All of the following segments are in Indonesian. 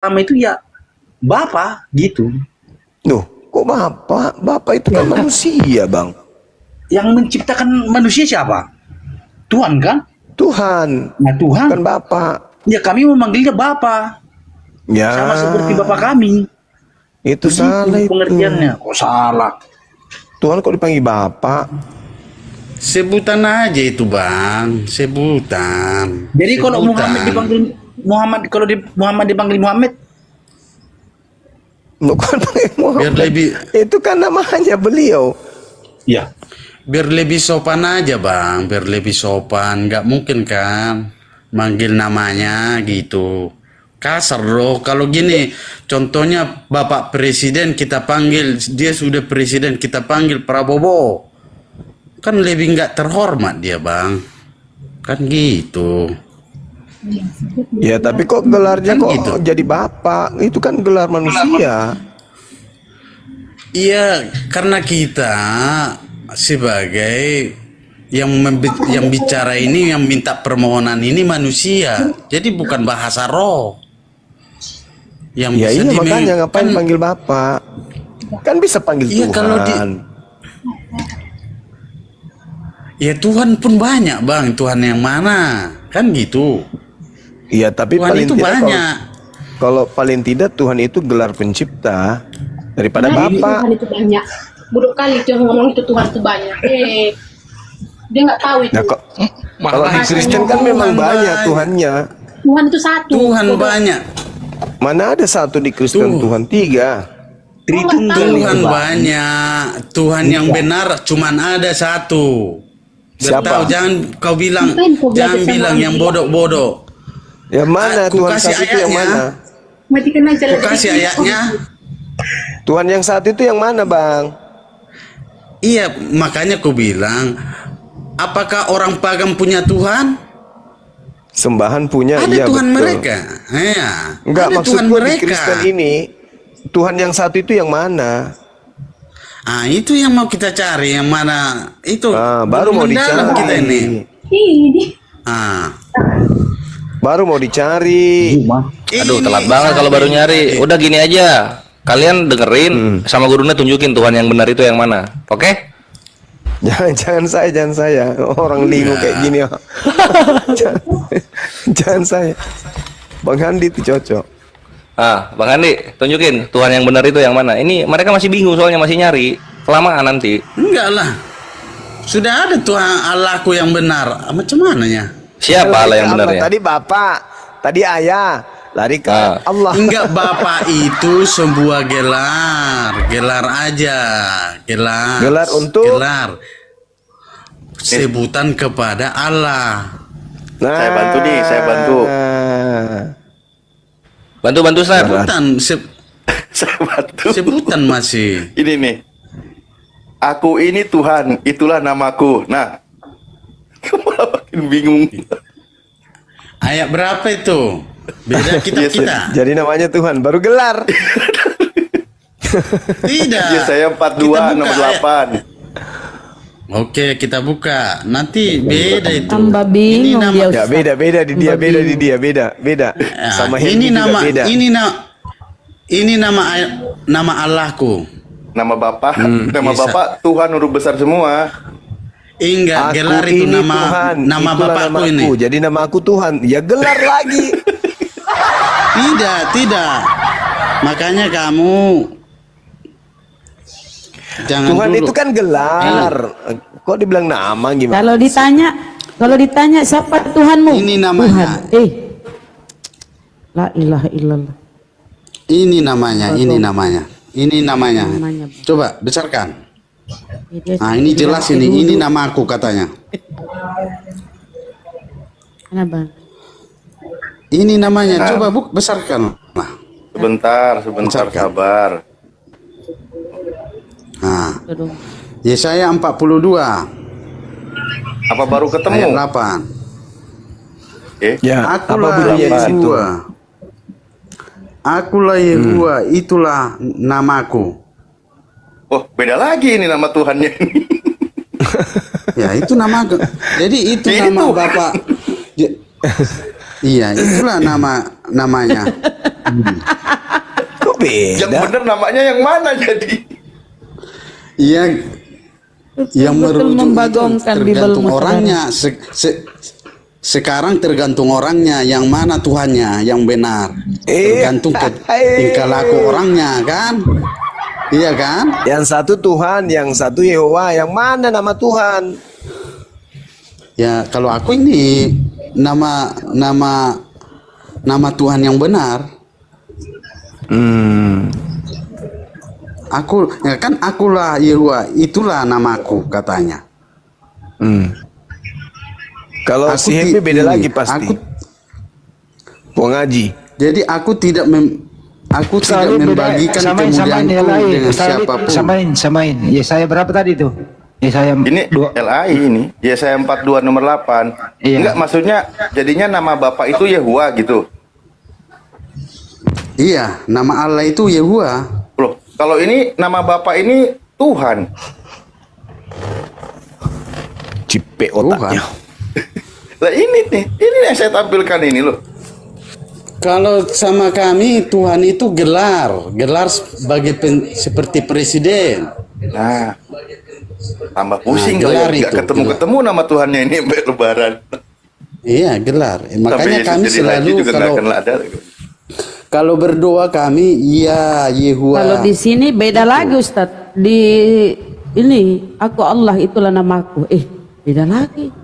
pertama itu ya Bapa gitu. Loh, kok Bapak? Bapak itu kan manusia, Bang. Yang menciptakan manusia siapa? Tuhan kan? Tuhan. Nah Tuhan. Kan Bapak. Ya kami memanggilnya Bapa. Ya. Sama seperti Bapak kami. Itu Begitu salah itu. pengertiannya. Kok salah? Tuhan kok dipanggil Bapak? Sebutan aja itu Bang, sebutan. Jadi kalau Sebutan. Muhammad dipanggil Muhammad, kalau Muhammad dipanggil Muhammad, Bukan pakai Muhammad. Biar lebih, Itu kan namanya beliau. ya. biar lebih sopan aja Bang, biar lebih sopan. Nggak mungkin kan manggil namanya gitu. Kasar loh kalau gini. Contohnya Bapak Presiden kita panggil, dia sudah presiden kita panggil Prabowo. Kan lebih nggak terhormat dia Bang. Kan gitu. Ya, tapi kok gelarnya Kan kok gitu. jadi Bapak? Itu kan gelar manusia. Iya, karena kita sebagai yang bicara ini, yang minta permohonan ini manusia. Jadi bukan bahasa roh. Yang Ya bisa iya, makanya ngapain kan, panggil Bapak? Kan bisa panggil Iya, Tuhan. kalau ya Tuhan pun banyak Bang. Tuhan yang mana? Kan gitu. Iya, tapi Tuhan paling itu tidak banyak. kalau paling tidak Tuhan itu gelar pencipta daripada Nah, Bapak. Tuhan itu banyak. Buruk kali dia ngomong itu Tuhan itu banyak. Dia nggak tahu itu. Nah, kalau di Kristen kan memang banyak Tuhannya. Tuhan itu satu. Tuhan Bodoh. banyak. Mana ada satu di Kristen Tuhan? 3. Tritunggal Tuhan itu, Bang. banyak. Tuhan yang benar cuman ada satu. Siapa? Tahu, jangan kau bilang, Ngapain kau belajar jangan sama bilang orang yang gila? bodoh-bodoh. Yang mana Aku Tuhan kasih satu itu yang ayatnya. mana? Matikan aja Aku lah. kasih ayatnya. Tuhan yang satu itu yang mana, Bang? Iya, makanya aku bilang, apakah orang pagan punya Tuhan? Sembahan punya, Ada iya Tuhan betul. mereka. Iya, Enggak, ada Tuhan maksudku di mereka. Kristen ini Tuhan yang satu itu yang mana? Ah, itu yang mau kita cari, yang mana itu? Baru mau mendalam dicari. kita ini. Ini. Ah, Baru mau dicari. Aduh, ini telat banget kalau baru nyari. Udah gini aja. Kalian dengerin sama gurunya tunjukin Tuhan yang benar itu yang mana. Oke? Jangan saya. Orang lingu kayak gini. jangan, jangan saya. Bang Handi itu cocok. Ah, Bang Andi, tunjukin Tuhan yang benar itu yang mana. Ini mereka masih bingung soalnya masih nyari. Kelamaan nanti. enggak lah. Sudah ada Tuhan Allahku yang benar. Macam mananya? Siapa Allah yang benarnya? Tadi Bapak, tadi Ayah, lari ke Allah. Enggak, Bapak itu sebuah gelar aja, Gelar untuk? gelar sebutan kepada Allah. Nah, Saya bantu nih, saya bantu. Bantu Ustaz. Sebutan, Saya bantu. sebutan masih. Ini nih. Aku ini Tuhan, itulah namaku. Nah, kamu malah makin bingung. Ayat berapa itu? Beda Yes, kita. Jadi namanya Tuhan, baru gelar. Tidak. Ya, saya 42, Kita buka nomor ayat. 8. Oke, kita buka. Nanti beda itu. Tambah bingung Ini nama, dia. Ya beda di dia, beda. Ya, Sama ini Hendy juga nama, beda. ini nama Allahku. Nama Bapak, nama bisa. Bapak Tuhan huruf besar semua. Enggak, Aku gelar itu ini nama Tuhan, nama itulah bapakku namaku. ini. Jadi nama aku Tuhan. Ya gelar lagi. Tidak. Makanya kamu jangan Tuhan dulu. itu kan gelar. Kok dibilang nama gimana? Kalau ditanya siapa Tuhanmu? Ini namanya. Tuhan. La ilaha illallah. Ini namanya. Namanya. Coba besarkan. Dia Nah, ini jelas ini. Ini nama aku katanya. Mana Bang? Ini namanya. Coba besarkan. Nah. Sebentar, Bentar, kan? sabar. Nah. Tuh dong. Yesaya 42 Apa baru ayat ketemu? 8. Ya, apa Akulah bunyinya di situ? Yehua. Akulah Yehua, itulah namaku. Oh, beda lagi ini nama Tuhannya. Ya, itu nama. Jadi itu Itu. nama Bapak. Iya, itulah namanya. Kok beda? Yang benar namanya yang mana jadi? Iya, yang Betul merujuk itu membagongkan tergantung Bibelmu, orangnya. Sekarang tergantung orangnya, yang mana Tuhannya yang benar. Tergantung ke tingkah laku orangnya kan? Iya kan? Yang satu Tuhan, yang satu Yehova. Yang mana nama Tuhan? Ya kalau aku ini nama Tuhan yang benar. Aku ya kan akulah Yehova, itulah namaku katanya. Kalau Aku si Happy beda lagi pasti. Aku, Ngaji. jadi aku tidak membagikan kemuliaanku dengan siapapun. Samain. Ya saya berapa tadi tuh? Ya saya Ini LAI ini, Yesaya 42 nomor 8. Iya. Enggak, maksudnya jadinya nama Bapak itu Yehuwa gitu. Iya, nama Allah itu Yehova. Loh, kalau ini nama Bapak ini Tuhan. Cipe otaknya. Lah ini nih, ini yang saya tampilkan ini loh. Kalau sama kami Tuhan itu gelar sebagai seperti presiden. Nah, tambah pusing Nah, kalau gelar nggak itu, ketemu-ketemu nama Tuhannya ini sampai Lebaran. Iya, gelar. Makanya Sampai Yesus kami jadi selalu haji juga nggak akan ada. kalau berdoa kami ya Yehuwa. Kalau di sini beda lagi Ustadz. Di ini aku Allah itulah namaku. Beda lagi.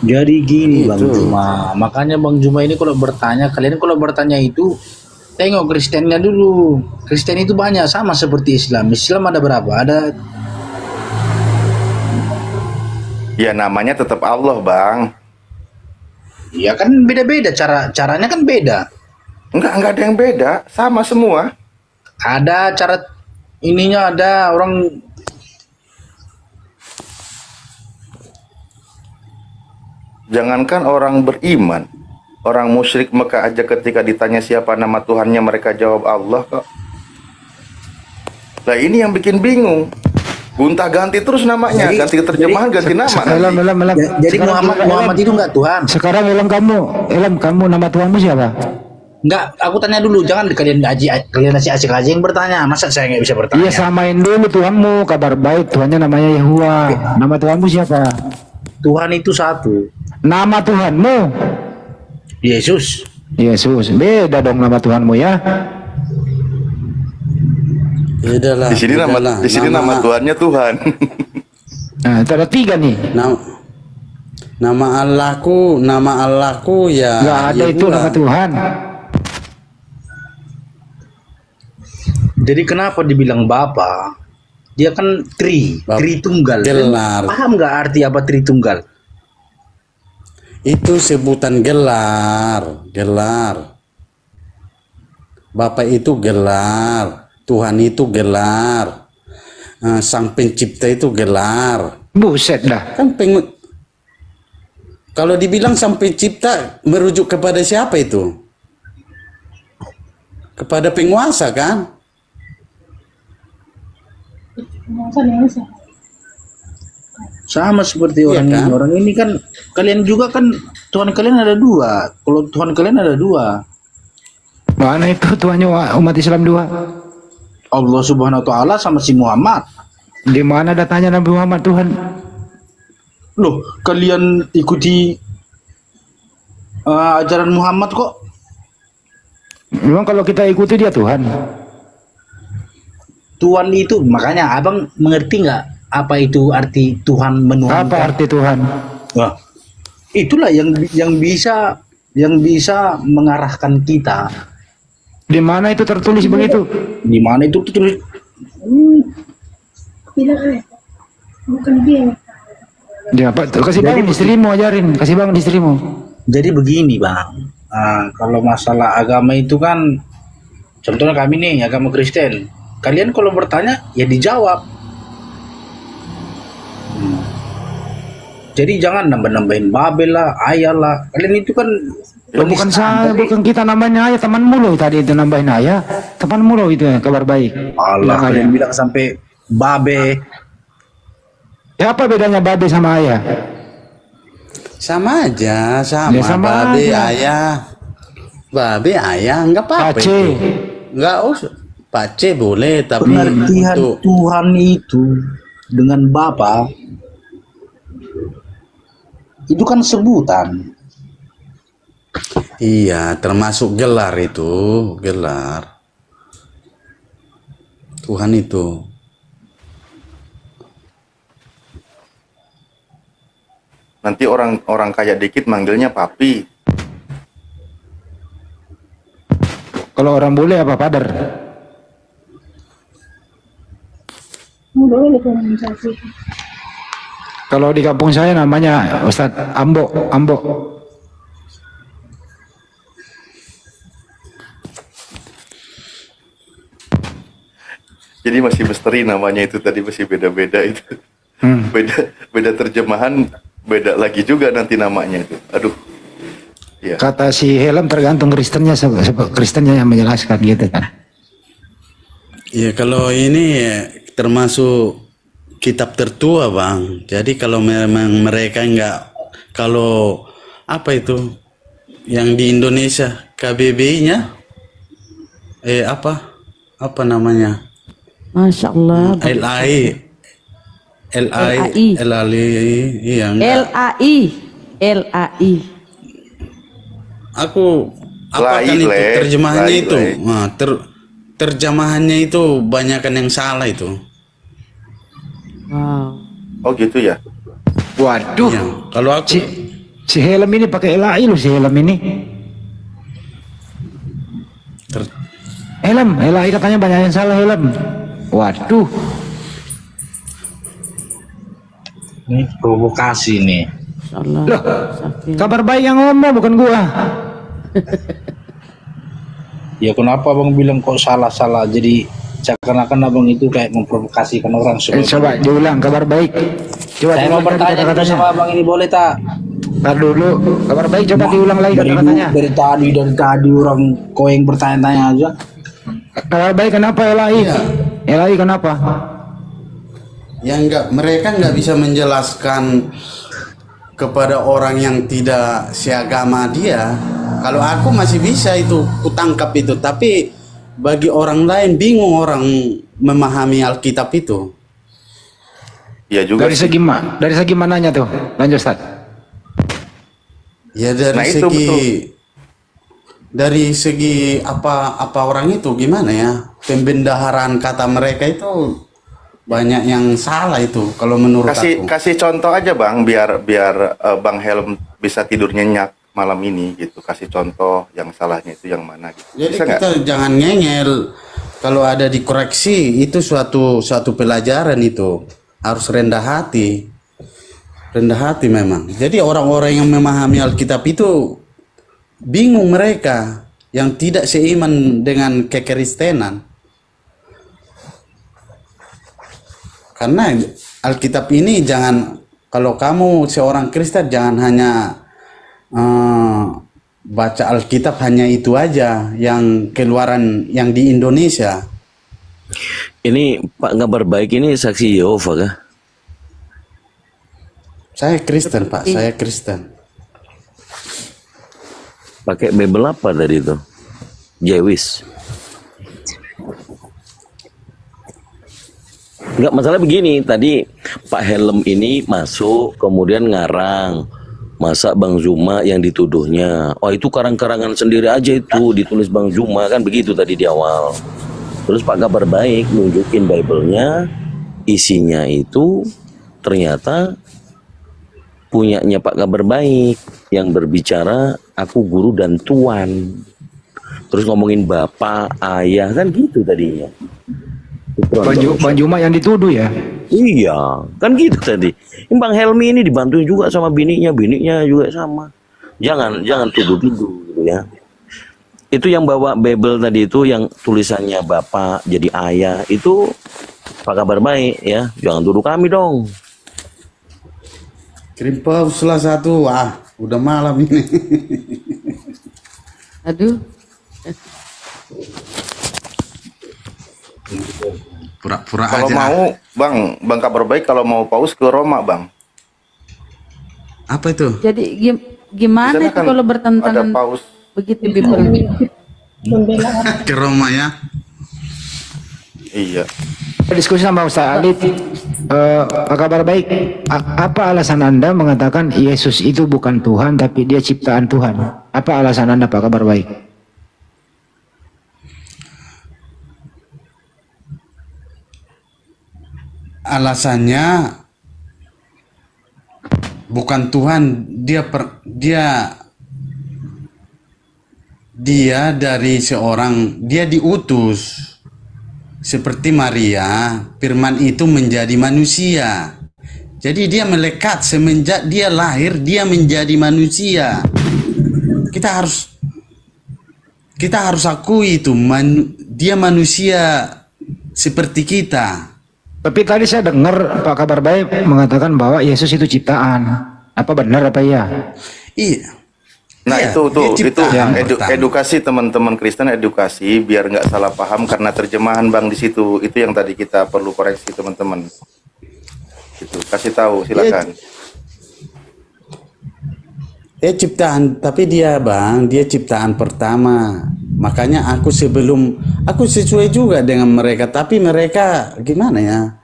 Jadi gini Bang Juma, makanya Bang Juma ini kalau bertanya, kalian kalau bertanya itu tengok Kristennya dulu. Kristen itu banyak sama seperti Islam. Islam ada berapa? Ada. Ya namanya tetap Allah, Bang. Ya kan beda-beda caranya kan beda. Enggak ada yang beda, sama semua. Ada cara ininya, ada orang. Jangankan orang beriman, orang musyrik Mekah aja ketika ditanya siapa nama Tuhannya mereka jawab Allah kok. Nah ini yang bikin bingung. Gonta-ganti terus namanya, ganti terjemahan, ganti nama. Jadi Muhammad itu enggak Tuhan. Sekarang kamu nama Tuhanmu siapa? Enggak, aku tanya dulu, jangan kalian asik aja yang bertanya. Masa saya nggak bisa bertanya? Iya, samain dulu Tuhanmu, kabar baik, Tuhannya namanya Yehova. Nama Tuhanmu siapa? Tuhan itu satu. Nama Tuhanmu? Yesus. Beda dong nama Tuhanmu ya. Beda lah. Di sini nama Tuhannya Tuhan. Nah, itu ada 3 nih. Nama Allahku ya. Nggak ada Yehuwa. itu nama Tuhan. Jadi kenapa dibilang Bapa? Dia kan Tritunggal. Gelar. Paham nggak arti apa Tritunggal? Itu sebutan gelar. Bapak itu gelar, Tuhan itu gelar, Sang Pencipta itu gelar. Buset dah. Kan kalau dibilang Sang Pencipta merujuk kepada siapa itu? Kepada penguasa kan? Sama seperti orang kan? ini. Orang ini kan kalian juga kan Tuhan kalian ada 2. Kalau Tuhan kalian ada 2. Mana itu Tuhannya umat Islam 2? Allah Subhanahu wa taala sama si Muhammad. Di mana datanya Nabi Muhammad Tuhan? Loh, kalian ikuti ajaran Muhammad kok? Memang kalau kita ikuti dia Tuhan. Tuhan itu, makanya abang mengerti nggak apa itu arti Tuhan menuhankan? Apa arti Tuhan? Wah, itulah yang bisa mengarahkan kita. Di mana itu tertulis begitu? Di mana itu tertulis? Bukan dia. Ya, Pak, kasih bangun istrimu, ajarin. Kasih bangun istrimu. Jadi begini bang, kalau masalah agama itu kan, contohnya kami nih agama Kristen. Kalian kalau bertanya ya dijawab. Jadi jangan nambah-nambahin Babel lah, ayah lah. Kalian itu kan Bukan saya, bukan kita namanya ayah, temanmu loh tadi itu nambahin ayah. Temanmu loh itu kabar baik. Allah, kalian bilang sampai babe. Ya apa bedanya babe sama ayah? Sama aja, sama, Ya, sama babe, aja. ayah. babe, ayah, nggak apa-apa Pace. itu. Nggak usah. Pace boleh, tapi Pengertian untuk Tuhan itu dengan Bapa itu kan sebutan. iya, termasuk gelar itu, gelar Tuhan itu. Nanti orang kaya dikit manggilnya papi. Kalau orang bule apa padar? Boleh organisasi. Kalau di kampung saya namanya Ustadz Ambo, Ambo. Jadi masih misteri namanya itu tadi, masih beda-beda itu. Beda terjemahan, beda lagi juga nanti namanya itu. Aduh. Ya. Kata si Helm tergantung Kristennya, sebab Kristennya yang menjelaskan gitu kan. Ya kalau ini termasuk kitab tertua bang. Jadi kalau memang mereka nggak, kalau apa itu yang di Indonesia KBBI-nya, apa namanya? Masya Allah. LAI, iya enggak. LAI. Aku apa kan itu terjemahannya itu? Nah, terjemahannya itu banyakan yang salah itu. Wow. Oh gitu ya. Waduh. Ya, kalau aku Si Helm ini pakai LAI loh, si Helm ini. Helm, LAI katanya banyak yang salah Helm. Waduh. Ini provokasi nih. Allah. Loh, kabar baik yang ngomong bukan gua. Ya kenapa abang bilang kok salah-salah? Jadi seakan-akan abang itu kayak memprovokasikan orang. Coba diulang kabar baik. Coba Saya mau bertanya dulu sama abang ini, boleh tak? Ntar dulu, kabar baik coba diulang lagi kata-katanya. Dari tadi orang kau yang bertanya-tanya aja. Kabar baik kenapa LAI? LAI kenapa? mereka nggak bisa menjelaskan kepada orang yang tidak seagama dia. Kalau aku masih bisa itu kutangkap itu, tapi bagi orang lain bingung orang memahami Alkitab itu. Ya juga. Dari segi mananya tuh? Lanjut Ustaz. Ya dari segi apa orang itu gimana ya, pembendaharaan kata mereka itu banyak yang salah itu kalau menurut aku. Kasih contoh aja bang, biar Bang Helm bisa tidur nyenyak malam ini gitu. Kasih contoh yang salahnya itu yang mana gitu. Jadi bisa kita jangan ngengel, kalau ada dikoreksi itu suatu pelajaran, itu harus rendah hati memang. Jadi orang-orang yang memahami Alkitab itu bingung, mereka yang tidak seiman dengan kekristenan. Karena Alkitab ini jangan, kalau kamu seorang Kristen jangan hanya baca Alkitab hanya itu aja yang keluaran yang di Indonesia. Ini Pak Kabar Baik ini saksi Yehova kah? Saya Kristen Pak, saya Kristen. Pakai Bible apa tadi itu? Jewish. Enggak, masalah begini, tadi Pak Helm ini masuk kemudian ngarang, masa Bang Zuma yang dituduhnya, oh itu karang-karangan sendiri aja itu ditulis Bang Zuma, kan begitu tadi di awal. Terus Pak Kabar Baik nunjukin Bible-nya, isinya itu ternyata punyanya Pak Kabar Baik yang berbicara aku guru dan tuan, terus ngomongin bapak, ayah, kan gitu tadinya. Bang Juma yang dituduh ya? Iya, kan gitu tadi. Bang Helmi ini dibantu juga sama bininya juga sama. Jangan tuduh-tuduh gitu ya. Itu yang bawa Bible tadi itu yang tulisannya bapak jadi ayah itu Pak Kabar Baik ya. Jangan tuduh kami dong. Kirim paus lah satu, udah malam ini. Aduh. Pura-pura kalau aja. mau Bang Kabar Baik kalau mau paus ke Roma bang. Apa itu? Jadi gimana itu kan kalau bertentangan? ada paus begitu people. Membela Ke Roma ya. Iya. Diskusi sama Ustaz Alif. Apa kabar baik? Apa alasan Anda mengatakan Yesus itu bukan Tuhan tapi dia ciptaan Tuhan? Apa alasan Anda, Pak Kabar baik? Alasannya bukan Tuhan, dia dari seorang, dia diutus seperti Maria. Firman itu menjadi manusia, jadi dia melekat semenjak dia lahir, dia menjadi manusia. Kita harus akui itu, dia manusia seperti kita. Tapi tadi saya dengar Pak Kabar baik mengatakan bahwa Yesus itu ciptaan. Apa benar apa iya? Iya. Nah Iya, itu dia ciptaan pertama. edukasi teman-teman Kristen, edukasi biar nggak salah paham karena terjemahan Bang di situ. Itu yang tadi kita perlu koreksi teman-teman. Itu kasih tahu silakan. Ciptaan, tapi dia Bang, dia ciptaan pertama. Makanya aku sesuai juga dengan mereka, tapi mereka gimana ya?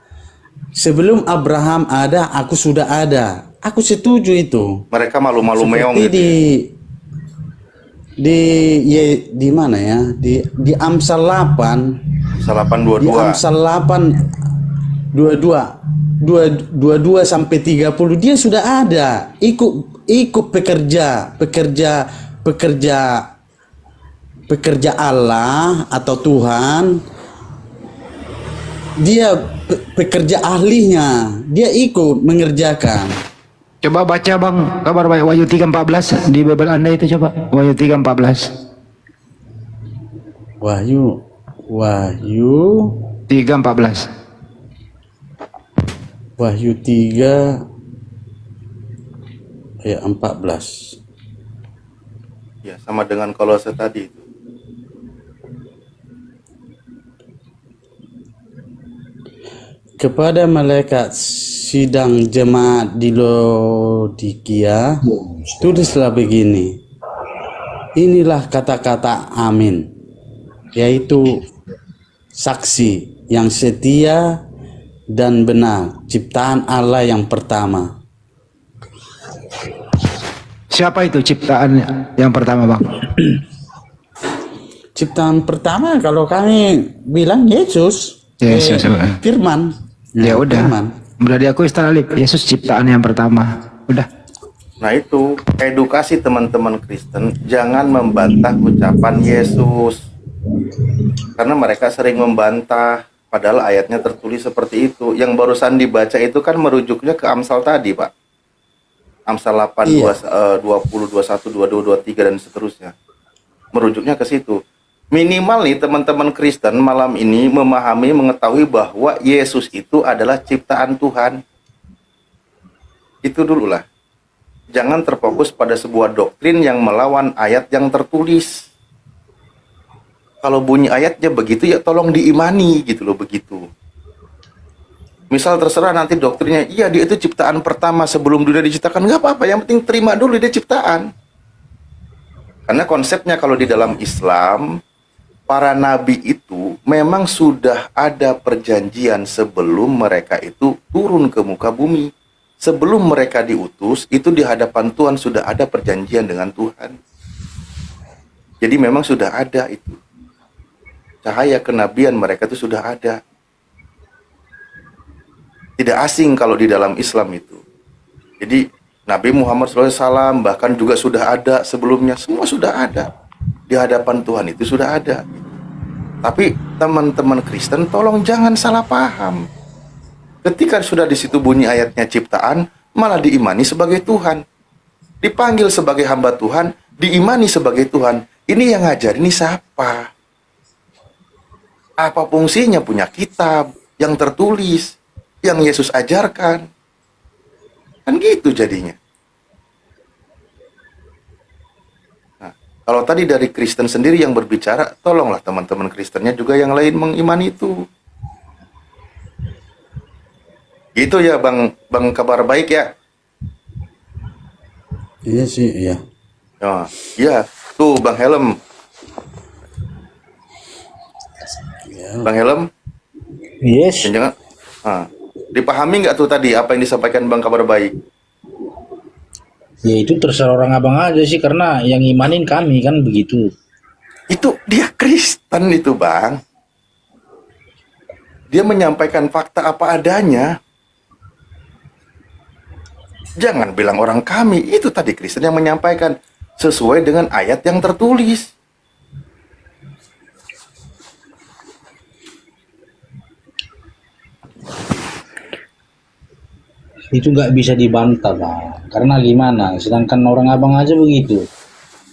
Sebelum Abraham ada, aku sudah ada. Aku setuju itu. Mereka malu-malu meong Seperti gitu. di mana ya? Di Amsal 8. Amsal 8 Di 22. Amsal 8 22 sampai 30 dia sudah ada. Ikut pekerja Allah atau Tuhan, dia pekerja ahlinya, dia ikut mengerjakan. Coba baca Bang Kabar baik Wahyu 3:14 di Bible Anda itu, coba Wahyu 3:14. Wahyu 3:14. Wahyu 3 ayat 14. Ya, sama dengan Kolose tadi itu. Kepada malaikat sidang jemaat di Laodikia, tulislah begini. Inilah kata-kata amin, yaitu saksi yang setia dan benar, ciptaan Allah yang pertama. Siapa itu ciptaan yang pertama Bang? Ciptaan pertama kalau kami bilang Yesus. Yesus. Firman. Ya udah. Firman. Udah diakui Ustaz Alif, Yesus ciptaan yang pertama. Udah. Nah itu edukasi teman-teman Kristen, jangan membantah ucapan Yesus. Karena mereka sering membantah, padahal ayatnya tertulis seperti itu. Yang barusan dibaca itu kan merujuknya ke Amsal tadi, Pak. Amsal 8, Iya. 20, 21, 22, 23 dan seterusnya. Merujuknya ke situ. Minimal nih teman-teman Kristen malam ini memahami, mengetahui bahwa Yesus itu adalah ciptaan Tuhan. Itu dulu lah. Jangan terfokus pada sebuah doktrin yang melawan ayat yang tertulis. Kalau bunyi ayatnya begitu ya tolong diimani gitu loh, begitu. Misal terserah nanti doktrinnya, iya dia itu ciptaan pertama sebelum dunia diciptakan, nggak apa-apa, yang penting terima dulu dia ciptaan. Karena konsepnya kalau di dalam Islam, para nabi itu memang sudah ada perjanjian sebelum mereka itu turun ke muka bumi. Sebelum mereka diutus, itu di hadapan Tuhan sudah ada perjanjian dengan Tuhan. Jadi memang sudah ada itu. Cahaya kenabian mereka itu sudah ada. Tidak asing kalau di dalam Islam itu. Jadi Nabi Muhammad SAW bahkan juga sudah ada sebelumnya. Semua sudah ada. Di hadapan Tuhan itu sudah ada. Tapi teman-teman Kristen tolong jangan salah paham. Ketika sudah di situ bunyi ayatnya ciptaan, malah diimani sebagai Tuhan. Dipanggil sebagai hamba Tuhan, diimani sebagai Tuhan. Ini yang ngajar, ini siapa? Apa fungsinya punya kitab yang tertulis, yang Yesus ajarkan? Kan gitu jadinya. Nah, kalau tadi dari Kristen sendiri yang berbicara, tolonglah teman-teman Kristennya juga yang lain mengimani itu. Gitu ya Bang Kabar Baik ya. Iya sih, iya. Oh, ya, Tuh Bang Helm. Bang Helm. Yes. Jangan. Dipahami nggak tuh tadi apa yang disampaikan Bang Kabar Baik? Ya itu terserah orang abang aja sih, karena yang imanin kami kan begitu. Itu dia Kristen itu Bang. Dia menyampaikan fakta apa adanya. Jangan bilang orang kami, itu tadi Kristen yang menyampaikan sesuai dengan ayat yang tertulis. Itu nggak bisa dibantah Bang, karena gimana, sedangkan orang abang aja begitu.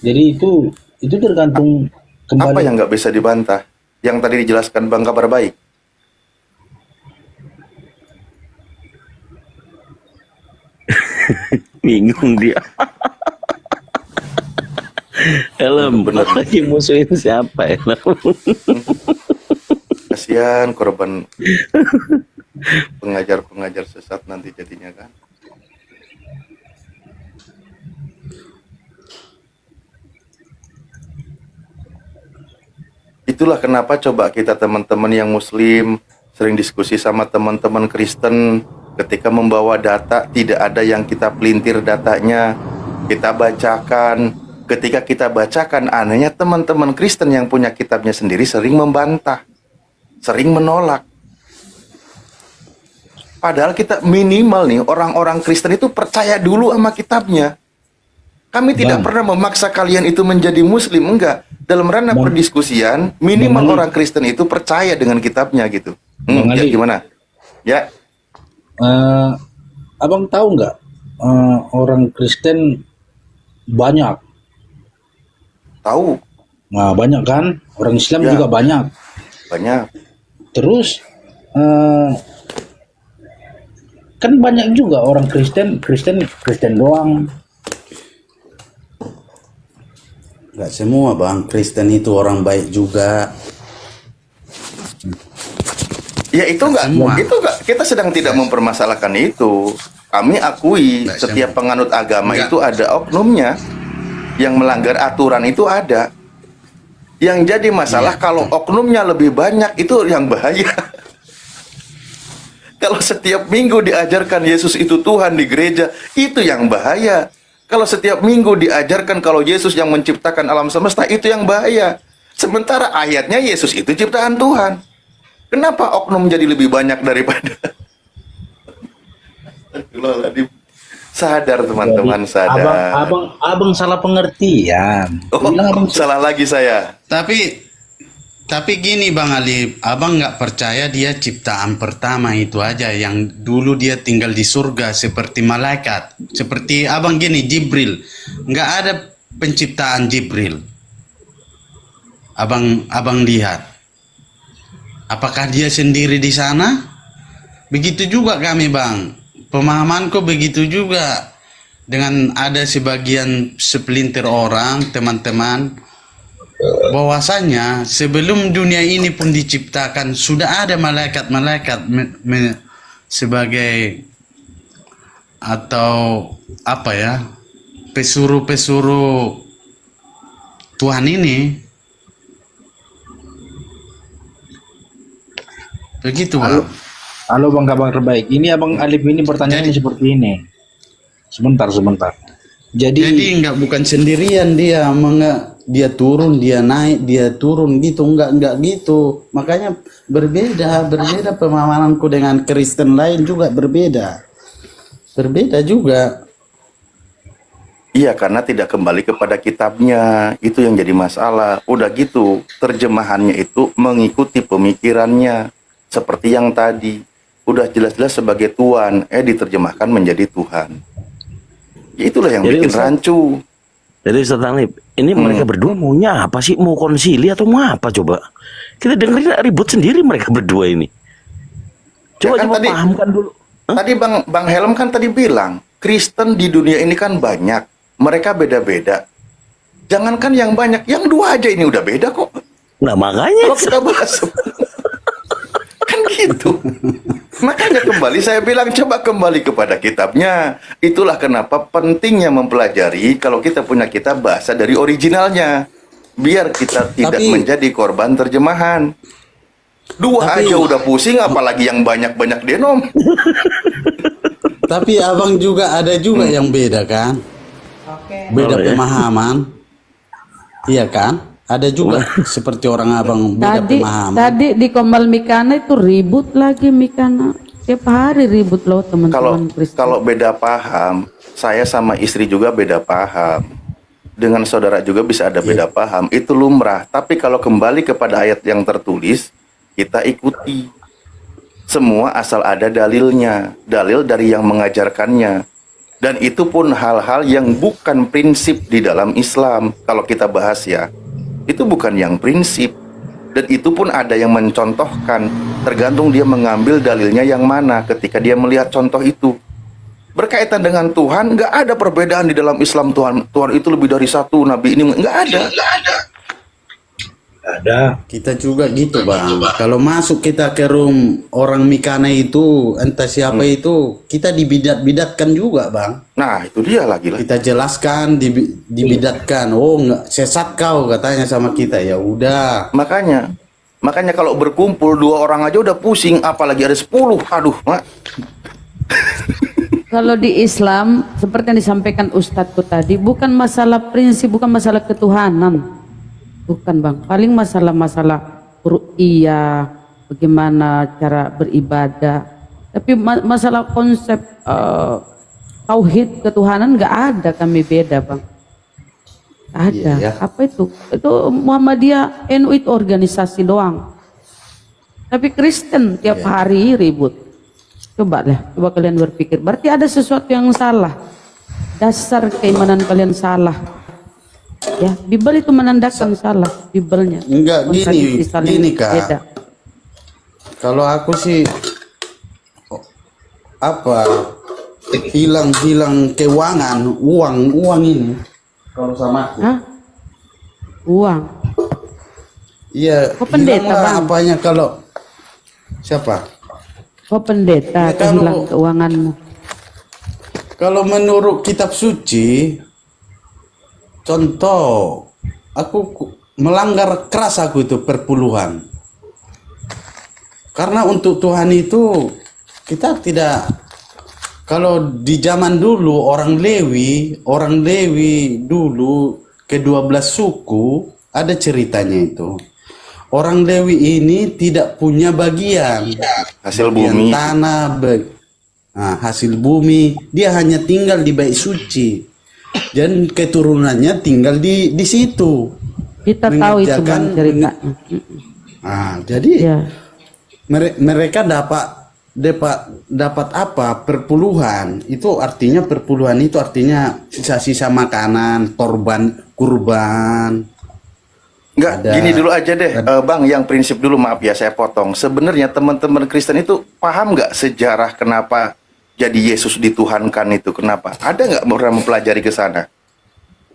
Jadi itu tergantung kembali. Apa yang nggak bisa dibantah yang tadi dijelaskan Bang Kabar Baik? Bingung dia. Helm, bener. lagi musuhin siapa ya? Kasihan korban pengajar sesat nanti jadinya kan. Itulah kenapa coba kita teman-teman yang muslim sering diskusi sama teman-teman Kristen, ketika membawa data tidak ada yang kita pelintir datanya, kita bacakan. Ketika kita bacakan, anehnya teman-teman Kristen yang punya kitabnya sendiri sering membantah, sering menolak. Padahal kita minimal nih, orang-orang Kristen itu percaya dulu sama kitabnya. Kami tidak pernah memaksa kalian itu menjadi muslim, enggak. Dalam ranah perdiskusian, minimal orang Kristen itu percaya dengan kitabnya gitu. Ya, gimana? Ya. Abang tahu nggak, orang Kristen banyak. Tahu. Nah, banyak kan? Orang Islam Ya. juga banyak. Banyak. Terus kan banyak juga orang Kristen doang. Nggak semua Bang, Kristen itu orang baik juga. Ya itu enggak, kita sedang tidak mempermasalahkan itu. Kami akui setiap penganut agama itu ada oknumnya yang melanggar aturan, itu ada. Yang jadi masalah kalau oknumnya lebih banyak, itu yang bahaya. Kalau setiap minggu diajarkan Yesus itu Tuhan di gereja, itu yang bahaya. Kalau setiap minggu diajarkan kalau Yesus yang menciptakan alam semesta, itu yang bahaya. Sementara ayatnya Yesus itu ciptaan Tuhan. Kenapa oknum jadi lebih banyak daripada? Sadar teman-teman, sadar. Abang salah pengertian. Salah lagi saya. Tapi gini Bang Ali, abang nggak percaya dia ciptaan pertama itu aja, yang dulu dia tinggal di surga seperti malaikat, seperti abang gini Jibril, nggak ada penciptaan Jibril. Abang lihat, apakah dia sendiri di sana? Begitu juga kami Bang, pemahamanku begitu juga. Dengan ada sepelintir orang, teman-teman, bahwasanya sebelum dunia ini pun diciptakan sudah ada malaikat-malaikat sebagai atau apa ya, pesuruh-pesuruh Tuhan ini. Begitu Bang. Halo Bang Kabar Baik. Ini Abang Alif ini pertanyaannya seperti ini. Sebentar. Jadi bukan sendirian dia turun, dia naik, dia turun gitu, enggak gitu. Makanya berbeda pemahamanku dengan Kristen lain juga berbeda juga. Iya, karena tidak kembali kepada kitabnya, itu yang jadi masalah. Udah gitu, terjemahannya itu mengikuti pemikirannya, seperti yang tadi. Udah jelas-jelas sebagai Tuhan, diterjemahkan menjadi Tuhan. Ya, itulah yang bikin rancu. Jadi Ustaz Alif, ini mereka berdua maunya apa sih? Mau konsili atau mau apa coba? Kita dengerin ribut sendiri mereka berdua ini. Coba pahamkan dulu. Tadi Bang Helm kan tadi bilang, Kristen di dunia ini kan banyak, mereka beda-beda. Jangankan yang banyak, yang dua aja ini udah beda kok. Nah makanya kalau kita bahas kan gitu. Makanya kembali saya bilang coba kembali kepada kitabnya. Itulah kenapa pentingnya mempelajari kalau kita punya kitab bahasa dari originalnya. Biar kita tidak menjadi korban terjemahan. Dua aja udah pusing apalagi yang banyak-banyak denom. Tapi abang juga ada juga yang beda kan? Beda pemahaman. Iya kan? Ada juga seperti orang abang beda pemahaman. Tadi di Kombal Mikana itu ribut lagi Mikana. Tiap hari ribut loh teman-teman Kristen. Kalau beda paham, saya sama istri juga beda paham. Dengan saudara juga bisa ada beda paham. Itu lumrah. Tapi kalau kembali kepada ayat yang tertulis, kita ikuti. Semua asal ada dalilnya. Dalil dari yang mengajarkannya. Dan itu pun hal-hal yang bukan prinsip di dalam Islam. Kalau kita bahas ya, itu bukan yang prinsip. Dan itu pun ada yang mencontohkan. Tergantung dia mengambil dalilnya yang mana ketika dia melihat contoh itu. Berkaitan dengan Tuhan, nggak ada perbedaan di dalam Islam. Tuhan itu lebih dari satu, Nabi ini nggak ada. Ada. Kita juga gitu bang. Kalau masuk kita ke room orang Mikana itu, entah siapa itu, kita dibidat-bidatkan juga bang. Nah itu dia lagi lah. Kita jelaskan, dibidatkan. Oh nggak sesat kau katanya sama kita. Ya udah. Makanya kalau berkumpul 2 orang aja udah pusing, apalagi ada 10. Aduh, mak. Kalau di Islam, seperti yang disampaikan Ustadzku tadi, bukan masalah prinsip, bukan masalah ketuhanan. Bukan bang, paling masalah-masalah ru'iyah, bagaimana cara beribadah. Tapi masalah konsep tauhid ketuhanan nggak ada, kami beda bang. Nggak ada. Iya. Apa itu? Itu Muhammadiyah NU itu organisasi doang. Tapi Kristen tiap hari ribut. Coba kalian berpikir. Berarti ada sesuatu yang salah. Dasar keimanan kalian salah. Ya, Bible itu menandakan salah. Biblenya. Enggak gini Kak. Beda. Kalau aku sih hilang keuangan, uang ini. Kalau sama aku. Hah? Uang. Iya. Kok pendeta bang? Apanya kalau siapa? Kau pendeta, Ya, hilang keuanganmu. Kalau menurut kitab suci, contoh, aku melanggar keras aku itu perpuluhan. Karena untuk Tuhan itu kita tidak. Kalau di zaman dulu orang Lewi dulu ke-12 suku ada ceritanya itu. Orang Lewi ini tidak punya bagian hasil bumi, tanah, hasil bumi. Dia hanya tinggal di bait suci, dan keturunannya tinggal di situ. Kita tahu itu bang ceritanya. Jadi mereka dapat apa? Perpuluhan. Itu artinya perpuluhan itu artinya sisa-sisa makanan, kurban. Enggak, gini dulu aja deh, Bang, yang prinsip dulu, maaf ya saya potong. Sebenarnya teman-teman Kristen itu paham nggak sejarah kenapa jadi Yesus dituhankan itu? Kenapa? Ada nggak pernah mempelajari ke sana?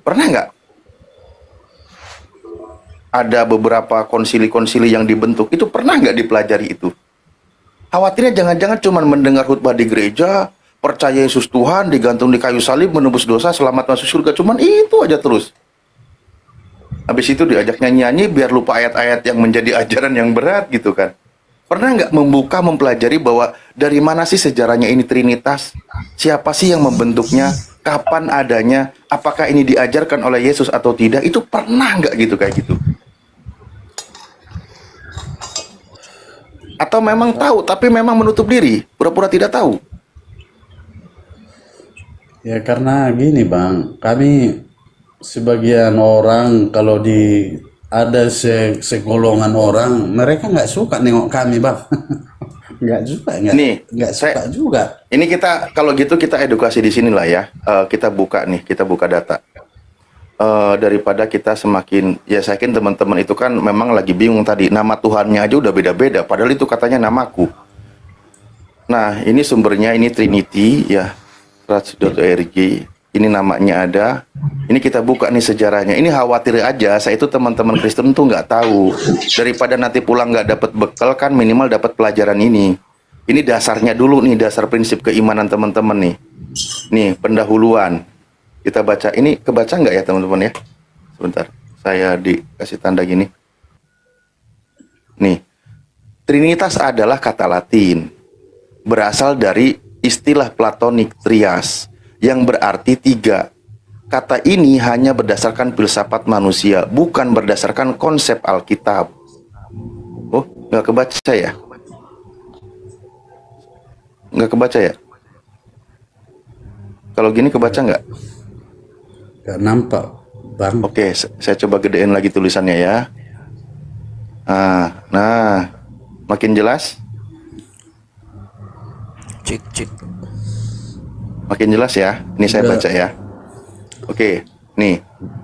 Pernah nggak? Ada beberapa konsili-konsili yang dibentuk, itu pernah nggak dipelajari itu? Khawatirnya jangan-jangan cuma mendengar khutbah di gereja, percaya Yesus Tuhan, digantung di kayu salib, menebus dosa, selamat masuk surga. Cuman itu aja terus. Habis itu diajak nyanyi-nyanyi biar lupa ayat-ayat yang menjadi ajaran yang berat gitu kan. Pernah nggak mempelajari bahwa dari mana sih sejarahnya ini Trinitas? Siapa sih yang membentuknya? Kapan adanya? Apakah ini diajarkan oleh Yesus atau tidak? Itu pernah nggak gitu kayak gitu? Atau memang tahu tapi memang menutup diri, pura-pura tidak tahu? Ya karena gini bang, kami sebagian orang kalau ada segolongan orang, mereka nggak suka nengok kami bang. Nggak suka juga. Ini kita kalau gitu kita edukasi di sinilah ya. Kita buka data. Daripada kita semakin, ya saya yakin teman-teman itu kan memang lagi bingung tadi, nama Tuhannya aja udah beda-beda, padahal itu katanya namaku. Nah ini sumbernya, ini Trinity ya, rats.org. Ini namanya ada. Ini kita buka nih sejarahnya. Ini khawatir aja, saya itu teman-teman Kristen tuh nggak tahu. Daripada nanti pulang nggak dapat bekal kan, minimal dapat pelajaran ini. Ini dasarnya dulu nih, dasar prinsip keimanan teman-teman nih. Nih, pendahuluan. Kita baca, ini kebaca nggak ya teman-teman ya? Sebentar, saya dikasih tanda gini. Nih, Trinitas adalah kata Latin. Berasal dari istilah Platonik trias, yang berarti tiga. Kata ini hanya berdasarkan filsafat manusia, bukan berdasarkan konsep Alkitab. Oh, nggak kebaca ya? Nggak kebaca ya? Kalau gini kebaca nggak? Nggak nampak, Bang. Oke, saya coba gedein lagi tulisannya ya. Nah, makin jelas? Cik. Makin jelas ya? Ini saya baca ya. Oke, nih.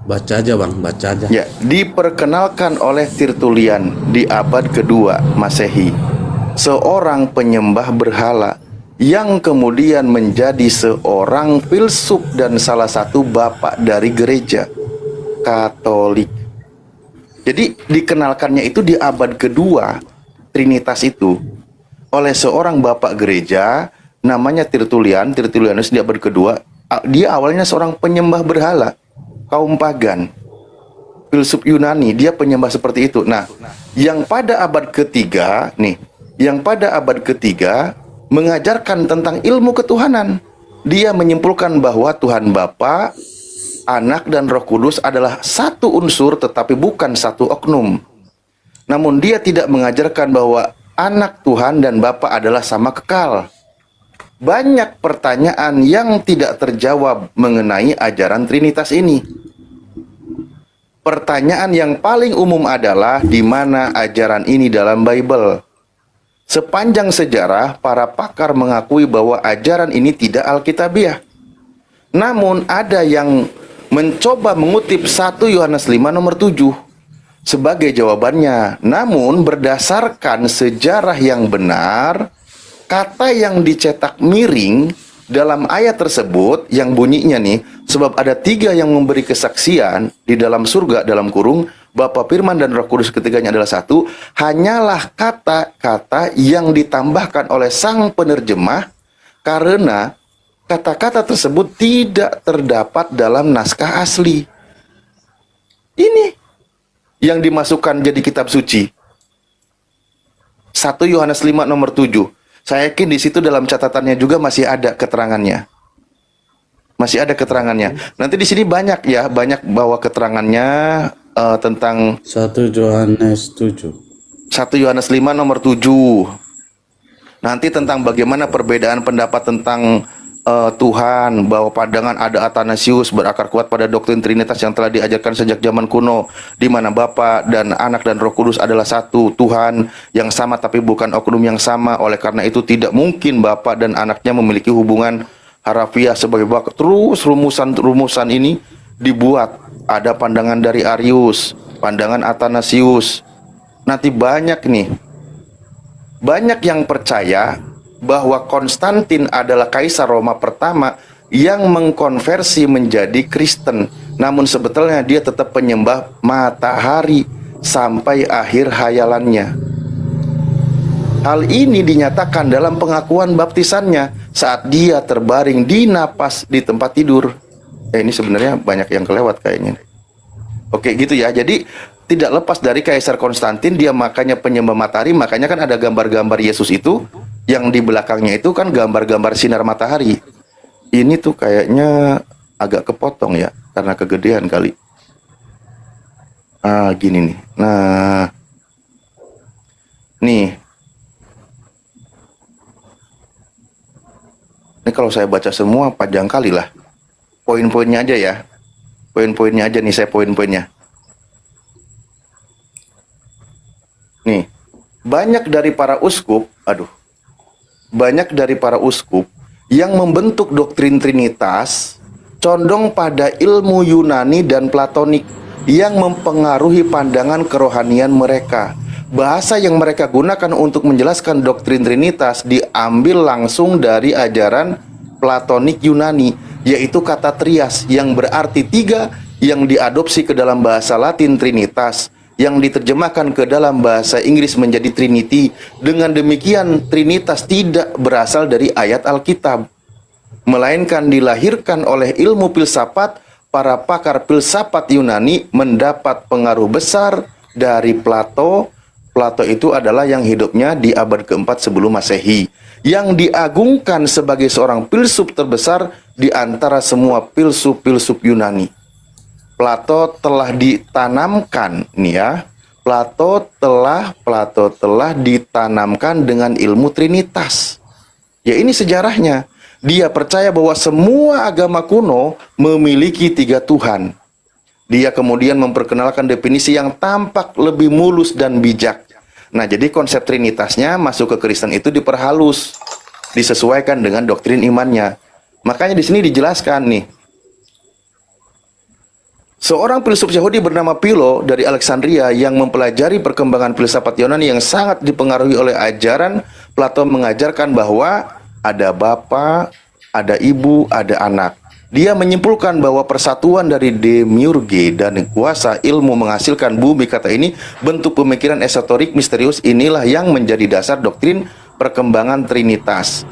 Baca aja Bang, baca aja. Ya, diperkenalkan oleh Tertullian di abad kedua Masehi, seorang penyembah berhala yang kemudian menjadi seorang filsuf dan salah satu bapak dari gereja Katolik. Jadi dikenalkannya itu di abad kedua, Trinitas itu oleh seorang bapak gereja namanya Tertullianus di abad kedua. Dia awalnya seorang penyembah berhala, kaum pagan, filsuf Yunani, dia penyembah seperti itu. Nah, yang pada abad ketiga mengajarkan tentang ilmu ketuhanan. Dia menyimpulkan bahwa Tuhan Bapa, Anak dan Roh Kudus adalah satu unsur tetapi bukan satu oknum. Namun dia tidak mengajarkan bahwa Anak Tuhan dan Bapa adalah sama kekal. Banyak pertanyaan yang tidak terjawab mengenai ajaran Trinitas ini. Pertanyaan yang paling umum adalah di mana ajaran ini dalam Bible. Sepanjang sejarah, para pakar mengakui bahwa ajaran ini tidak alkitabiah. Namun ada yang mencoba mengutip 1 Yohanes 5 nomor 7 sebagai jawabannya. Namun berdasarkan sejarah yang benar, kata yang dicetak miring dalam ayat tersebut yang bunyinya nih, sebab ada 3 yang memberi kesaksian di dalam surga dalam kurung, Bapa, Firman, dan Roh Kudus ketiganya adalah satu, hanyalah kata-kata yang ditambahkan oleh sang penerjemah karena kata-kata tersebut tidak terdapat dalam naskah asli. Ini yang dimasukkan jadi kitab suci. 1 Yohanes 5 nomor 7. Saya yakin di situ dalam catatannya juga masih ada keterangannya. Masih ada keterangannya. Nanti di sini banyak bawa keterangannya tentang 1 Yohanes 7. 1 Yohanes 5 nomor 7. Nanti tentang bagaimana perbedaan pendapat tentang Tuhan, bahwa pandangan ada Athanasius berakar kuat pada doktrin Trinitas yang telah diajarkan sejak zaman kuno, di mana Bapa dan Anak dan Roh Kudus adalah satu Tuhan yang sama tapi bukan oknum yang sama. Oleh karena itu tidak mungkin Bapa dan Anaknya memiliki hubungan harafiah sebagai bapak. Terus rumusan ini dibuat. Ada pandangan dari Arius, pandangan Athanasius. Nanti banyak yang percaya bahwa Konstantin adalah kaisar Roma pertama yang mengkonversi menjadi Kristen. Namun sebetulnya dia tetap penyembah matahari sampai akhir hayalannya. Hal ini dinyatakan dalam pengakuan baptisannya saat dia terbaring di napas di tempat tidur. Ini sebenarnya banyak yang kelewat kayaknya. Oke gitu ya. Jadi tidak lepas dari Kaisar Konstantin, dia makanya penyembah matahari. Makanya kan ada gambar-gambar Yesus itu, yang di belakangnya itu kan gambar-gambar sinar matahari. Ini tuh kayaknya agak kepotong ya, karena kegedean kali. Gini nih. Nah, nih. Ini kalau saya baca semua panjang kali lah. Poin-poinnya aja ya. Poin-poinnya aja nih, saya poin-poinnya. Nih, banyak dari para uskup yang membentuk doktrin Trinitas condong pada ilmu Yunani dan Platonik yang mempengaruhi pandangan kerohanian mereka. Bahasa yang mereka gunakan untuk menjelaskan doktrin Trinitas diambil langsung dari ajaran Platonik Yunani, yaitu kata trias yang berarti tiga, yang diadopsi ke dalam bahasa Latin Trinitas yang diterjemahkan ke dalam bahasa Inggris menjadi Trinity. Dengan demikian, Trinitas tidak berasal dari ayat Alkitab, melainkan dilahirkan oleh ilmu filsafat. Para pakar filsafat Yunani mendapat pengaruh besar dari Plato. Plato itu adalah yang hidupnya di abad keempat sebelum Masehi, yang diagungkan sebagai seorang filsuf terbesar di antara semua filsuf-filsuf Yunani. Plato telah ditanamkan, nih ya, Plato telah ditanamkan dengan ilmu Trinitas. Ya, ini sejarahnya. Dia percaya bahwa semua agama kuno memiliki 3 Tuhan. Dia kemudian memperkenalkan definisi yang tampak lebih mulus dan bijak. Nah, jadi konsep Trinitasnya masuk ke Kristen itu diperhalus, disesuaikan dengan doktrin imannya. Makanya di sini dijelaskan nih. Seorang filsuf Yahudi bernama Philo dari Alexandria yang mempelajari perkembangan filsafat Yunani yang sangat dipengaruhi oleh ajaran Plato mengajarkan bahwa ada bapa, ada ibu, ada anak. Dia menyimpulkan bahwa persatuan dari demiurge dan kuasa ilmu menghasilkan bumi. Kata ini bentuk pemikiran esoterik misterius inilah yang menjadi dasar doktrin perkembangan Trinitas.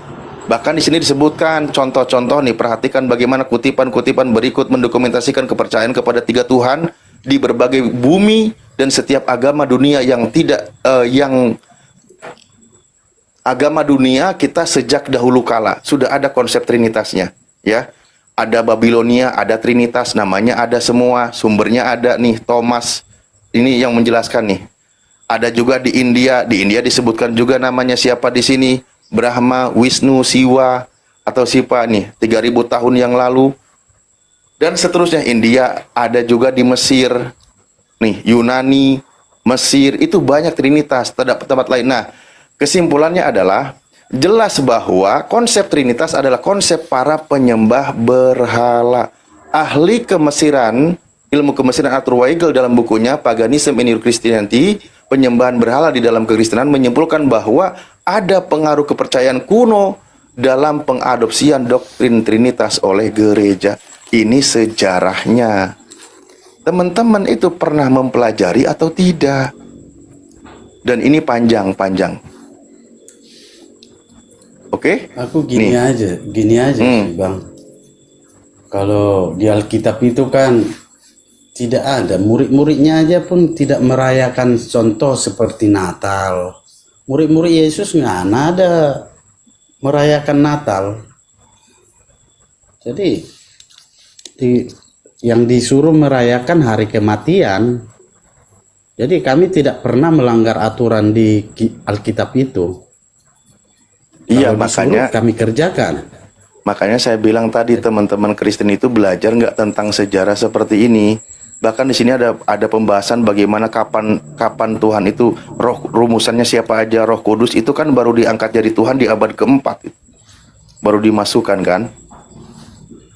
Bahkan di sini disebutkan contoh-contoh nih, perhatikan bagaimana kutipan-kutipan berikut mendokumentasikan kepercayaan kepada 3 Tuhan di berbagai bumi dan setiap agama dunia yang agama dunia kita sejak dahulu kala sudah ada konsep Trinitasnya, ya. Ada Babilonia, ada Trinitas, namanya ada semua, sumbernya ada nih, Thomas ini yang menjelaskan nih. Ada juga di India disebutkan juga namanya siapa di sini? Brahma, Wisnu, Siwa, atau Sipa nih, 3000 tahun yang lalu. Dan seterusnya. India, ada juga di Mesir, nih, Yunani, Mesir, itu banyak Trinitas, terdapat tempat lain. Nah, kesimpulannya adalah, jelas bahwa konsep Trinitas adalah konsep para penyembah berhala. Ahli kemesiran, ilmu kemesiran Arthur Weigel dalam bukunya Paganism in Your Christianity, penyembahan berhala di dalam kekristenan, menyimpulkan bahwa ada pengaruh kepercayaan kuno dalam pengadopsian doktrin Trinitas oleh gereja. Ini sejarahnya. Teman-teman itu pernah mempelajari atau tidak? Dan ini panjang-panjang. Oke? Aku gini aja sih, Bang. Kalau di Alkitab itu kan tidak ada, murid-muridnya aja pun tidak merayakan contoh seperti Natal. Murid-murid Yesus nggak ada merayakan Natal. Jadi yang disuruh merayakan hari kematian. Jadi kami tidak pernah melanggar aturan di Alkitab itu. Iya, kalau makanya kami kerjakan. Makanya saya bilang tadi, teman-teman Kristen itu belajar nggak tentang sejarah seperti ini. Bahkan di sini ada pembahasan bagaimana kapan Tuhan itu, rumusannya siapa aja, Roh Kudus itu kan baru diangkat jadi Tuhan di abad keempat, baru dimasukkan kan.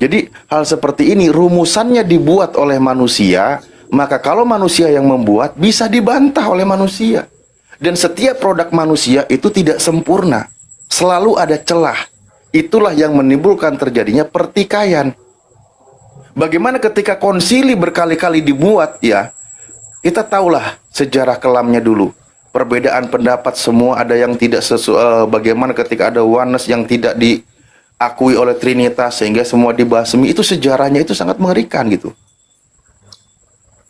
Jadi hal seperti ini rumusannya dibuat oleh manusia, maka kalau manusia yang membuat bisa dibantah oleh manusia. Dan setiap produk manusia itu tidak sempurna, selalu ada celah. Itulah yang menimbulkan terjadinya pertikaian. Bagaimana ketika konsili berkali-kali dibuat, ya, kita tahulah sejarah kelamnya dulu. Perbedaan pendapat semua, ada yang tidak sesuai. Bagaimana ketika ada oneness yang tidak diakui oleh Trinitas sehingga semua dibasmi, itu sejarahnya itu sangat mengerikan gitu.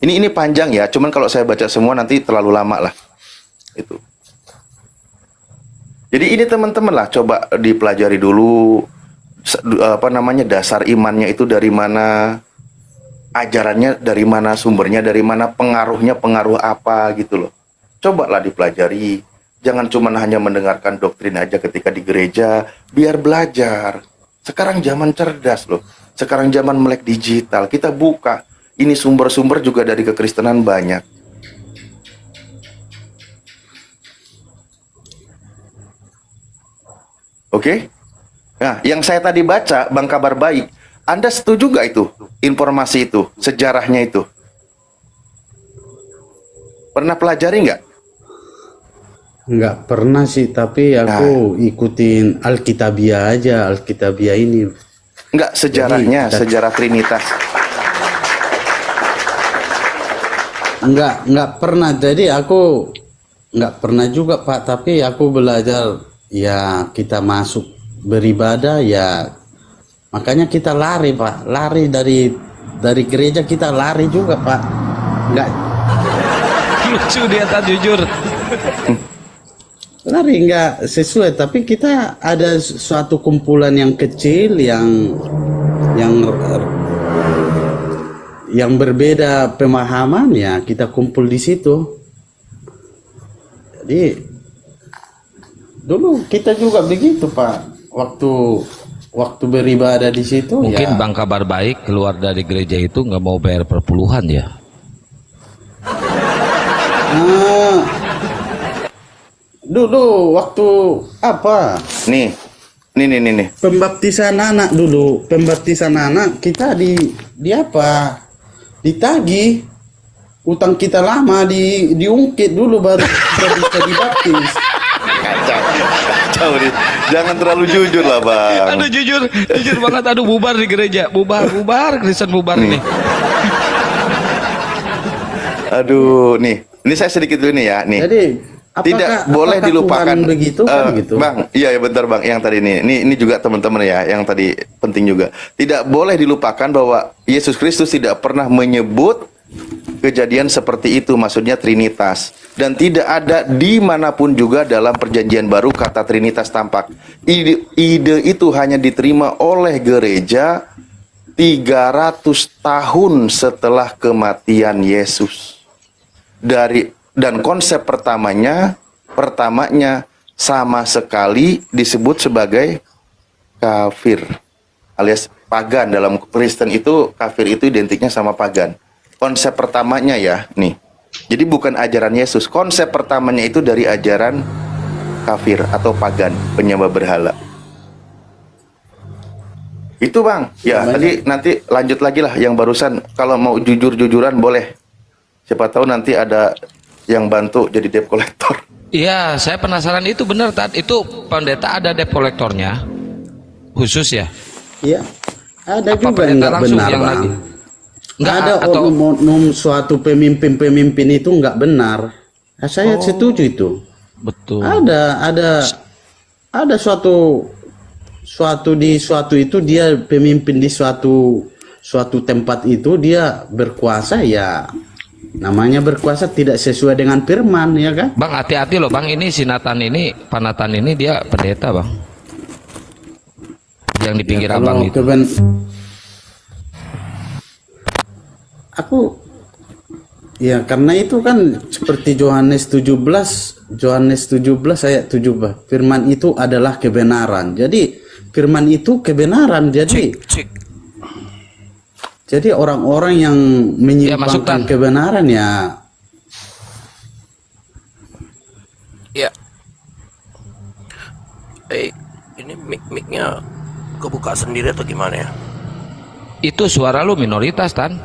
Ini panjang ya, cuman kalau saya baca semua nanti terlalu lama lah. Itu. Jadi ini teman-teman lah, coba dipelajari dulu. Dasar imannya itu dari mana, ajarannya dari mana, sumbernya dari mana, pengaruhnya pengaruh apa gitu loh. Cobalah dipelajari. Jangan cuma hanya mendengarkan doktrin aja ketika di gereja, biar belajar. Sekarang zaman cerdas loh. Sekarang zaman melek digital, kita buka. Ini sumber-sumber juga dari kekristenan banyak. Oke? Nah, yang saya tadi baca, Bang Kabar Baik, Anda setuju nggak itu? Informasi itu, sejarahnya itu? Pernah pelajari nggak? Nggak pernah sih, tapi aku ikutin Alkitabiah aja, Alkitabiah ini. Nggak, sejarahnya, sejarah Trinitas. nggak pernah. Jadi aku nggak pernah juga Pak, tapi aku belajar ya kita masuk beribadah ya, makanya kita lari Pak, lari dari gereja, kita lari juga Pak, nggak Lucu dia tadi jujur. lari nggak sesuai, tapi kita ada suatu kumpulan yang kecil yang berbeda pemahaman ya, kita kumpul di situ. Jadi dulu kita juga begitu Pak, waktu beribadah di situ. Mungkin ya. Bang Kabar Baik keluar dari gereja itu nggak mau bayar perpuluhan ya. Dulu waktu apa? Nih. Pembaptisan anak dulu, pembaptisan anak kita di apa? Ditagih. Utang kita lama diungkit dulu baru bisa dibaptis. Kacau nih. Jangan terlalu jujur lah Bang. Aduh jujur banget. Aduh bubar di gereja, bubar Kristen bubar nih. Aduh nih, ini saya sedikit dulu nih ya nih. Jadi tidak boleh dilupakan Tuhan begitu kan gitu. Bang, iya ya bentar Bang, yang tadi ini juga teman-teman ya, yang tadi penting juga. Tidak boleh dilupakan bahwa Yesus Kristus tidak pernah menyebut kejadian seperti itu, maksudnya Trinitas, dan tidak ada dimanapun juga dalam perjanjian baru kata Trinitas tampak. Ide itu hanya diterima oleh gereja 300 tahun setelah kematian Yesus. Dan konsep pertamanya sama sekali disebut sebagai kafir alias pagan. Dalam Kristen itu kafir itu identiknya sama pagan. Konsep pertamanya ya nih. Jadi bukan ajaran Yesus. Konsep pertamanya itu dari ajaran kafir atau pagan, penyembah berhala. Itu Bang. Ya, tadi nanti lanjut lagi lah yang barusan. Kalau mau jujur-jujuran boleh. Siapa tahu nanti ada yang bantu jadi debt collector. Iya, saya penasaran itu benar Tad. Itu pendeta ada debt collectornya khusus ya? Iya. Ada apa juga pendeta nggak langsung benar yang Bang. lagi? Nggak Ada atau suatu pemimpin itu nggak benar. Nah, saya setuju itu. betul. Ada suatu itu dia pemimpin di suatu tempat itu, dia berkuasa ya, namanya berkuasa tidak sesuai dengan firman ya kan. Bang hati-hati loh Bang, ini si Panatan ini dia pendeta Bang, yang di pinggir abang itu. Aku ya karena itu kan seperti Yohanes 17 ayat 17, firman itu adalah kebenaran. Jadi firman itu kebenaran. Jadi orang-orang yang menyimpangkan kebenaran ya. Ya. Ini mic-nya kebuka sendiri atau gimana ya? Itu suara lu minoritas Tan.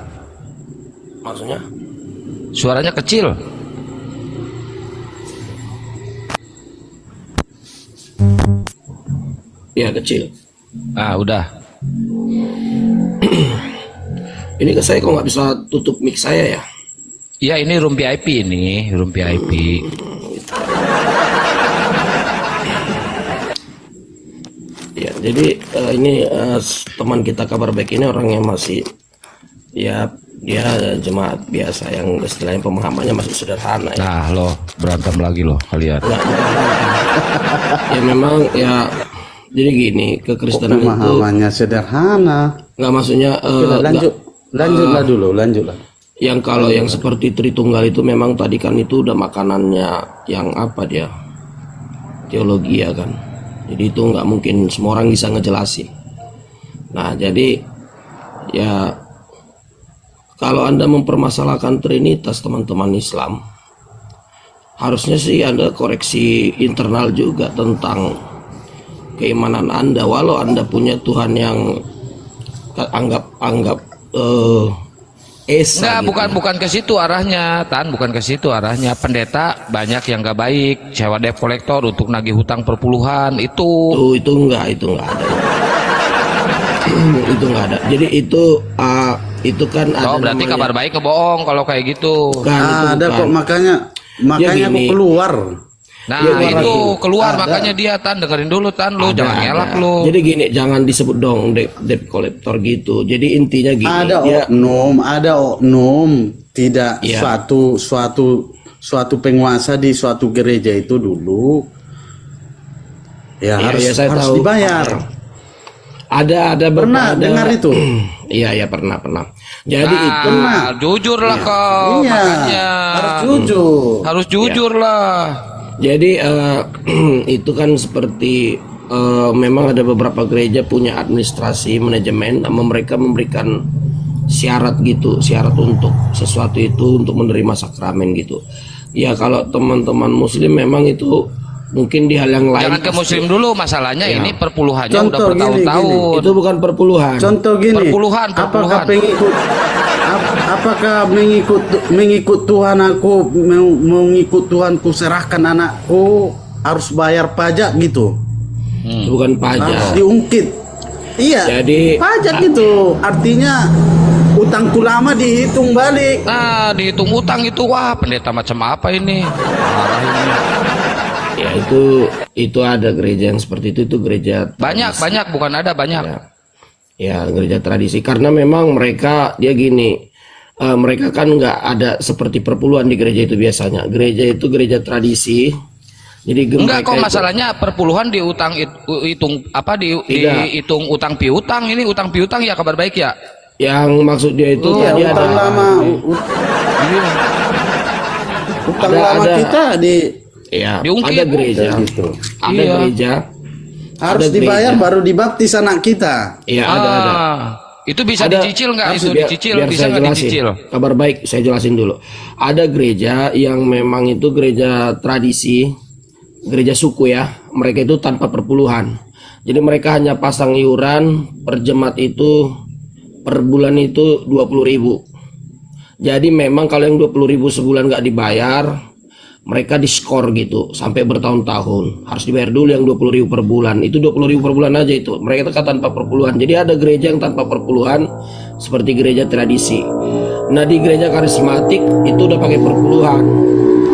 Maksudnya? Suaranya kecil. Ya kecil. Ah udah. Ini ke saya kok nggak bisa tutup mic saya ya? Iya ini room VIP ini, room VIP. Ya jadi ini teman kita Kabar Baik ini orang yang masih ya dia jemaat biasa yang istilahnya pemahamannya masih sederhana ya. Nah lo berantem lagi lo kalian. Ya memang ya jadi gini, kekristenan itu pemahamannya sederhana. Nggak maksudnya lanjutlah dulu. Yang kalau yang seperti Tritunggal itu memang tadi kan itu udah makanannya yang apa dia teologi ya kan. Jadi itu nggak mungkin semua orang bisa ngejelasin. Nah jadi ya kalau Anda mempermasalahkan Trinitas teman-teman Islam, harusnya sih Anda koreksi internal juga tentang keimanan Anda. Walau Anda punya Tuhan yang anggap esa. Enggak, bukan ke situ arahnya, Tan, bukan ke situ arahnya. Pendeta banyak yang nggak baik, sewa debt collector untuk nagih hutang perpuluhan itu enggak ada. Itu enggak ada. Jadi itu itu kan ada berarti namanya, Kabar Baik kebohong kalau kayak gitu. Ada kok, makanya aku gini. keluar. Nah Ya, itu keluar ada. makanya dia Tan, dengerin dulu Tan, lu jangan ngelak lu. Jadi gini, jangan disebut dong debt collector gitu. Jadi intinya gini, Ada oknum tidak Iya. suatu penguasa di suatu gereja itu dulu ya Iya, harus iya, saya harus tahu. dibayar. ada Pernah ada- dengar itu? Iya pernah. Jadi itu Jujur lah kau, Iya, makanya harus jujur. harus jujur lah. Jadi itu kan seperti memang ada beberapa gereja punya administrasi manajemen, mereka memberikan syarat gitu, syarat untuk sesuatu itu untuk menerima sakramen gitu. Ya kalau teman-teman muslim memang itu mungkin di hal yang lain. Jangan ke muslim dulu, masalahnya Ya. ini perpuluhannya udah Contoh bertahun-tahun. Itu bukan perpuluhan. Contoh gini, Perpuluhan. apakah mengikut Tuhan aku mengikut Tuhanku serahkan anakku harus bayar pajak gitu? Itu bukan pajak. Harus diungkit. Iya. Jadi pajak itu artinya utangku lama dihitung balik. Nah, dihitung utang itu, wah pendeta macam apa ini? Marah ini. ya itu ada gereja yang seperti itu gereja Banyak, bukan ada, banyak. ya gereja tradisi karena memang mereka dia gini, mereka kan nggak ada seperti perpuluhan di gereja itu biasanya. Gereja itu gereja tradisi. Jadi Enggak mereka kok, itu- masalahnya perpuluhan dihitung apa Tidak. dihitung utang piutang. Ini utang piutang ya, Kabar Baik ya. Yang maksud dia itu tadi ada Utang lama, utang lama ada- kita ya diungkit. ada gereja gitu. ada Iya. gereja Harus ada dibayar gereja. baru dibaptis anak kita. Iya ada. Itu bisa Ada- dicicil nggak? harus Itu biar- dicicil, biar bisa saya nggak jelasin. dicicil? Kabar Baik, saya jelasin dulu. Ada gereja yang memang itu gereja tradisi, gereja suku ya. Mereka itu tanpa perpuluhan. Jadi mereka hanya pasang iuran per jemaat itu per bulan itu 20.000. Jadi memang kalau yang 20.000 sebulan nggak dibayar, mereka diskor gitu sampai bertahun-tahun. Harus dibayar dulu yang 20.000 per bulan. Itu 20.000 per bulan aja itu. Mereka itu tanpa perpuluhan. Jadi ada gereja yang tanpa perpuluhan seperti gereja tradisi. Nah di gereja karismatik itu udah pakai perpuluhan.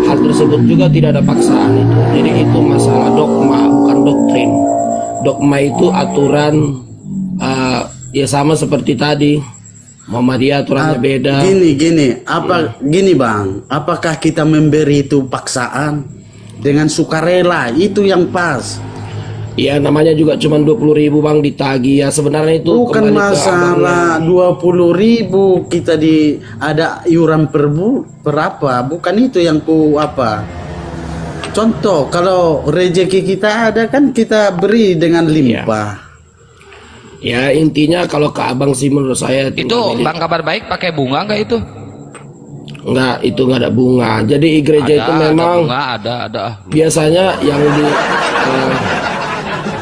Hal tersebut juga tidak ada paksaan itu. Jadi itu masalah dogma bukan doktrin. Dogma itu aturan ya sama seperti tadi. Muhammadiyah aturannya beda. Gini bang, apakah kita memberi itu paksaan dengan sukarela? Itu yang pas. Ya namanya juga cuma 20.000 bang ditagih ya sebenarnya itu Bukan kembali ke masalah 20.000 kita ada iuran berapa? Bukan itu yang apa? Contoh kalau rezeki kita ada kan kita beri dengan limpah. Ya intinya kalau ke abang sih menurut saya Itu Bang Kabar Baik pakai bunga nggak itu? enggak, itu enggak ada bunga. Jadi gereja itu memang ada. biasanya yang di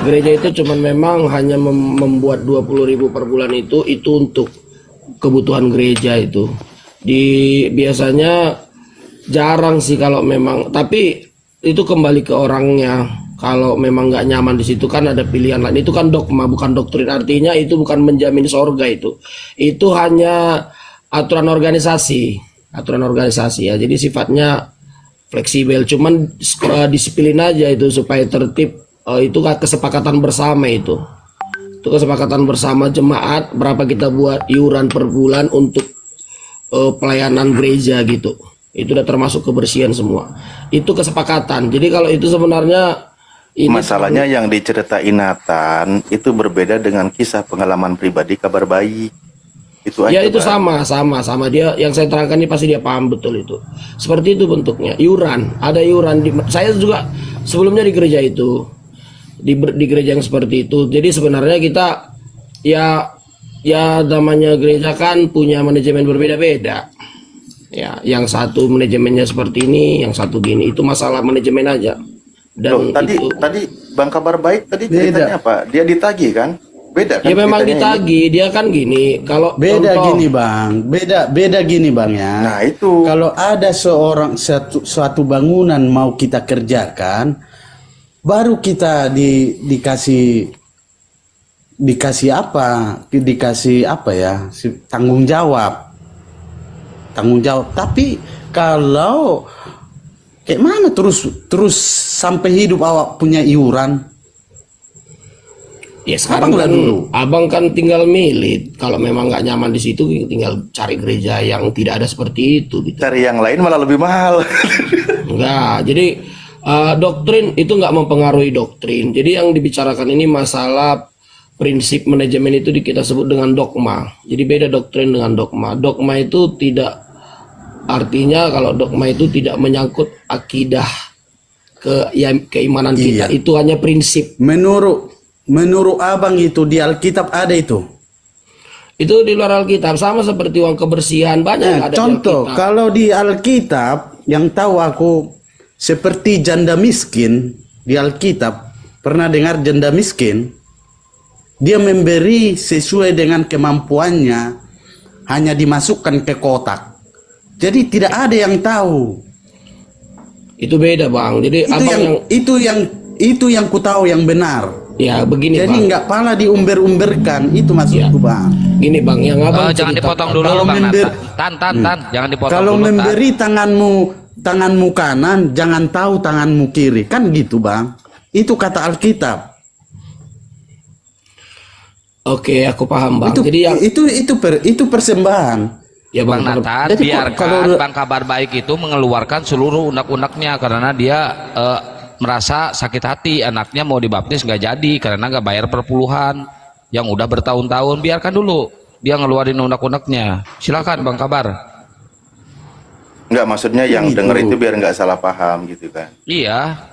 gereja itu cuman memang hanya membuat 20.000 per bulan itu untuk kebutuhan gereja itu. Biasanya jarang sih kalau memang, tapi itu kembali ke orangnya. Kalau memang nggak nyaman di situ kan ada pilihan lain. Itu kan dogma bukan doktrin. Artinya itu bukan menjamin sorga itu. Itu hanya aturan organisasi ya. Jadi sifatnya fleksibel. Cuman disiplin aja itu supaya tertib. Itu kesepakatan bersama itu. Itu kesepakatan bersama jemaat berapa kita buat iuran per bulan untuk pelayanan gereja gitu. Itu udah termasuk kebersihan semua. Itu kesepakatan. Jadi kalau itu sebenarnya Masalahnya yang diceritain Nathan itu berbeda dengan kisah pengalaman pribadi Kabar Baik. Itu aja. Ya itu Bang. sama dia yang saya terangkan ini pasti dia paham betul itu. Seperti itu bentuknya. Iuran, ada iuran saya juga sebelumnya di gereja itu. Di gereja yang seperti itu. Jadi sebenarnya kita ya namanya gereja kan punya manajemen berbeda-beda. Ya, yang satu manajemennya seperti ini, yang satu gini. Itu masalah manajemen aja. Dan tadi Bang Kabar Baik tadi ceritanya apa? Dia ditagih kan? Beda kan? Ya memang ceritanya ditagih, dia kan gini. Kalau Beda contoh- gini bang ya. Nah itu. Kalau ada suatu bangunan mau kita kerjakan, baru kita dikasih dikasih apa ya, tanggung jawab. Tapi kalau kayak mana terus sampai hidup awak punya iuran? Ya sekarang kan abang kan tinggal milih. Kalau memang nggak nyaman di situ, tinggal cari gereja yang tidak ada seperti itu. Gitu. Cari yang lain malah lebih mahal. Enggak. Jadi doktrin itu nggak mempengaruhi doktrin. Jadi yang dibicarakan ini masalah prinsip manajemen itu kita sebut dengan dogma. Jadi beda doktrin dengan dogma. Dogma itu tidak artinya kalau dogma itu tidak menyangkut akidah keimanan kita. Itu hanya prinsip. Menurut abang itu di Alkitab ada itu? Itu di luar Alkitab, sama seperti uang kebersihan banyak. Ada contoh, kalau di Alkitab yang tahu aku seperti janda miskin di Alkitab, pernah dengar janda miskin? Dia memberi sesuai dengan kemampuannya, hanya dimasukkan ke kotak. Jadi tidak ada yang tahu. Itu beda bang. Jadi itu yang ku tahu yang benar. Ya begini jadi bang. nggak pala diumber-umberkan itu maksudku bang. Gini bang, yang abang jangan dipotong dulu kalau bang. Tan, jangan dipotong kalau dulu. Memberi tanganmu kanan, jangan tahu tanganmu kiri, kan gitu bang. Itu kata Alkitab. Oke, aku paham bang. Itu, jadi yang itu persembahan. Ya Bang Nathan, jadi biarkan Bang Kabar Baik itu mengeluarkan seluruh unek-uneknya karena dia merasa sakit hati anaknya mau dibaptis nggak jadi karena nggak bayar perpuluhan yang udah bertahun-tahun. Biarkan dulu dia ngeluarin unek-uneknya. Silakan Bang Kabar. Enggak, maksudnya yang denger itu biar nggak salah paham gitu kan. Iya.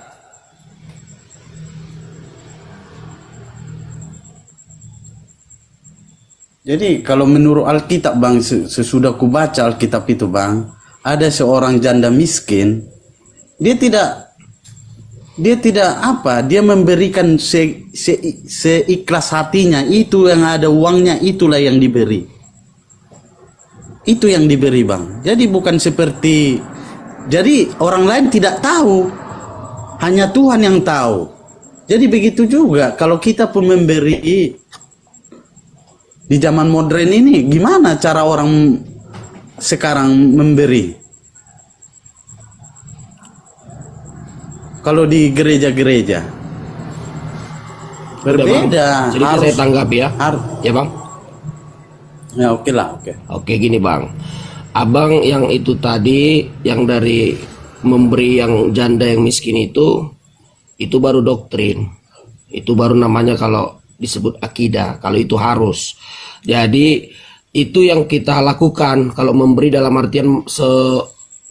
Jadi kalau menurut Alkitab bang, sesudah ku baca Alkitab itu bang, ada seorang janda miskin, dia tidak apa, dia memberikan seikhlas hatinya, itu yang ada uangnya itulah yang diberi. Itu yang diberi bang. Jadi bukan seperti, jadi orang lain tidak tahu, hanya Tuhan yang tahu. Jadi begitu juga kalau kita pun memberi. Di zaman modern ini gimana cara orang sekarang memberi? Kalau di gereja-gereja berbeda. Jadi saya tanggap ya. Ya bang. Ya oke lah, oke. Oke gini bang. Abang yang itu tadi yang dari memberi yang janda yang miskin itu baru doktrin. Itu baru namanya kalau disebut akidah, kalau itu harus. Jadi itu yang kita lakukan kalau memberi dalam artian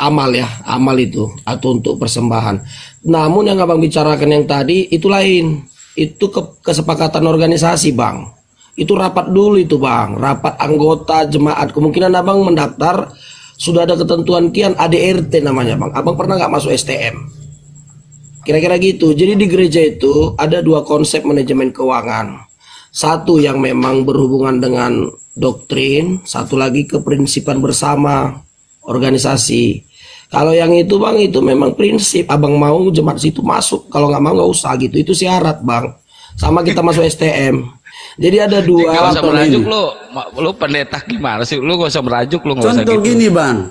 amal ya, amal itu atau untuk persembahan. Namun yang abang bicarakan yang tadi itu lain, itu kesepakatan organisasi bang. Itu rapat dulu itu bang, rapat anggota jemaat. Kemungkinan abang mendaftar sudah ada ketentuan kian ADRT namanya bang. Abang pernah nggak masuk STM? Kira-kira gitu. Jadi di gereja itu ada dua konsep manajemen keuangan. Satu yang memang berhubungan dengan doktrin, satu lagi keprinsipan bersama organisasi. Kalau yang itu bang, itu memang prinsip. Abang mau jemaat situ masuk, kalau nggak mau nggak usah gitu. Itu syarat bang. Sama kita masuk STM. Jadi ada dua. Gak usah merajuk lu pendeta gimana sih? Lu gak usah merajuk lu nggak usah gitu. Contoh gini bang,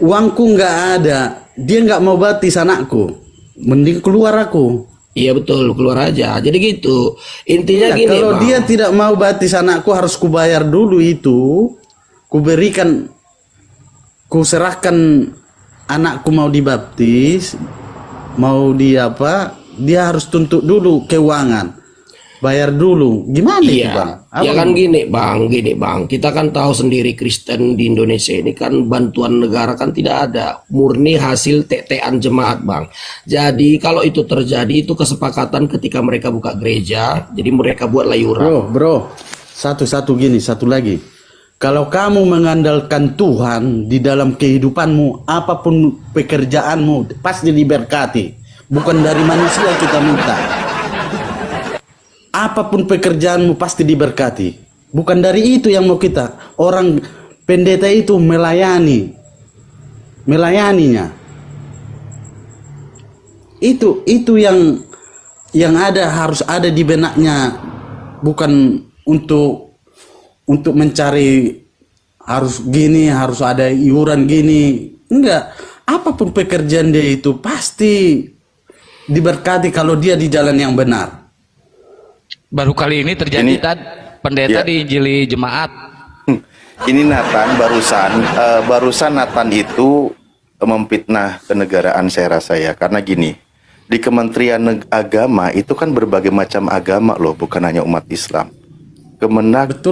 uangku nggak ada, dia nggak mau baptis anakku, mending keluar aku. Iya betul, keluar aja. Jadi gitu. Intinya gini kalau bang. dia tidak mau baptis anakku harus kubayar dulu itu. Kuberikan, kuserahkan anakku mau dibaptis, mau dia apa, dia harus tuntut dulu keuangan. Bayar dulu. Gimana itu bang? Ya kan gini bang, kita kan tahu sendiri Kristen di Indonesia ini kan bantuan negara kan tidak ada, murni hasil tetean jemaat bang. Jadi kalau itu terjadi itu kesepakatan ketika mereka buka gereja, jadi mereka buat layuran. Bro, satu lagi. Kalau kamu mengandalkan Tuhan di dalam kehidupanmu, apapun pekerjaanmu pasti diberkati. Bukan dari manusia kita minta. Apapun pekerjaanmu pasti diberkati. Bukan dari itu yang mau kita. Orang pendeta itu melayaninya. Itu yang ada, harus ada di benaknya bukan untuk mencari harus gini, harus ada iuran gini. Enggak. Apapun pekerjaan dia itu pasti diberkati kalau dia di jalan yang benar. Baru kali ini terjadi pendeta diinjili jemaat. Ini Nathan barusan Nathan itu memfitnah kenegaraan saya rasa ya, karena gini, di Kementerian Agama itu kan berbagai macam agama loh, bukan hanya umat Islam. Kemenag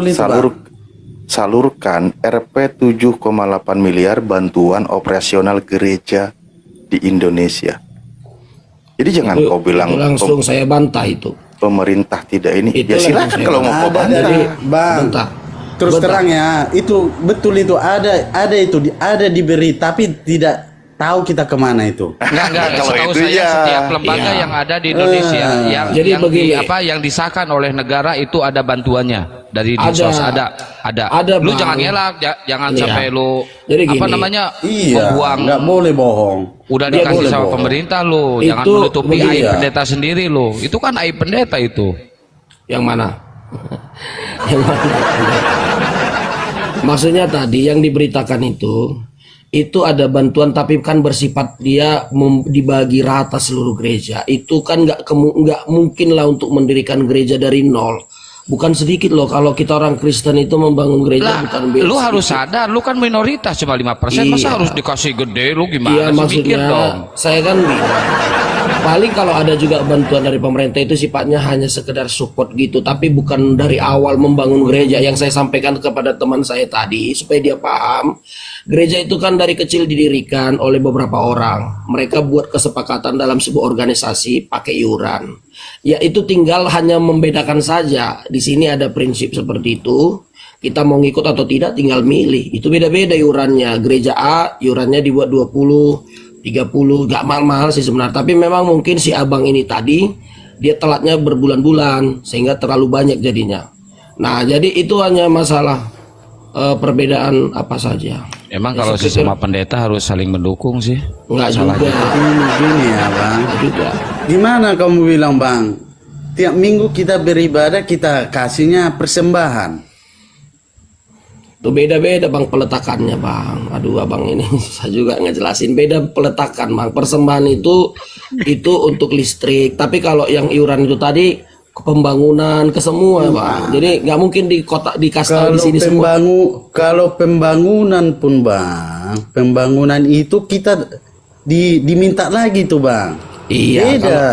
salurkan Rp 7,8 miliar bantuan operasional gereja di Indonesia. Jadi jangan kau bilang itu langsung saya bantah itu. Pemerintah tidak ini. Itu ya silakan kalau mau kau bantah. Jadi, Bang, terus terang ya, itu betul, itu ada diberi, tapi tidak tahu kita kemana itu. Enggak, setahu itu saya setiap lembaga yang ada di Indonesia yang disahkan oleh negara itu ada bantuannya dari Dinsos, ada. Lu Bang. jangan ngelak, jangan sampai lu Jadi gini, membuang. Nggak boleh bohong. Udah dikasih sama pemerintah lu, jangan menutupi aib pendeta sendiri lu. Itu kan aib pendeta itu. Yang mana? Yang mana? Maksudnya tadi yang diberitakan itu ada bantuan, tapi kan bersifat dia dibagi rata seluruh gereja. Itu kan nggak mungkin lah untuk mendirikan gereja dari nol. Bukan sedikit loh kalau kita orang Kristen itu membangun gereja, bukan lu harus sadar, lu kan minoritas cuma 5%, masa harus dikasih gede, lu gimana sih? Mikir dong. Saya kan paling kalau ada juga bantuan dari pemerintah itu sifatnya hanya sekedar support gitu, tapi bukan dari awal membangun gereja. Yang saya sampaikan kepada teman saya tadi supaya dia paham, gereja itu kan dari kecil didirikan oleh beberapa orang. Mereka buat kesepakatan dalam sebuah organisasi pakai iuran. Ya itu tinggal hanya membedakan saja. Di sini ada prinsip seperti itu. Kita mau ngikut atau tidak tinggal milih. Itu beda-beda iurannya. Gereja A iurannya dibuat 20, 30, gak mahal-mahal sih sebenarnya. Tapi memang mungkin si abang ini tadi dia telatnya berbulan-bulan sehingga terlalu banyak jadinya. Nah, jadi itu hanya masalah perbedaan apa saja. Emang kalau sesama pendeta harus saling mendukung sih? Enggak juga. Gini ya Bang. Juga. Gimana kamu bilang Bang? Tiap minggu kita beribadah, kita kasihnya persembahan. Itu beda-beda Bang peletakannya Bang. Aduh abang ini saya juga ngejelasin. Beda peletakan Bang. Persembahan itu untuk listrik. Tapi kalau yang iuran itu tadi ke pembangunan, ke semua Bang. Jadi nggak mungkin di kota di kastel di sini semua. Kalau pembangunan pun Bang, pembangunan itu kita diminta lagi tuh Bang. Iya. Beda.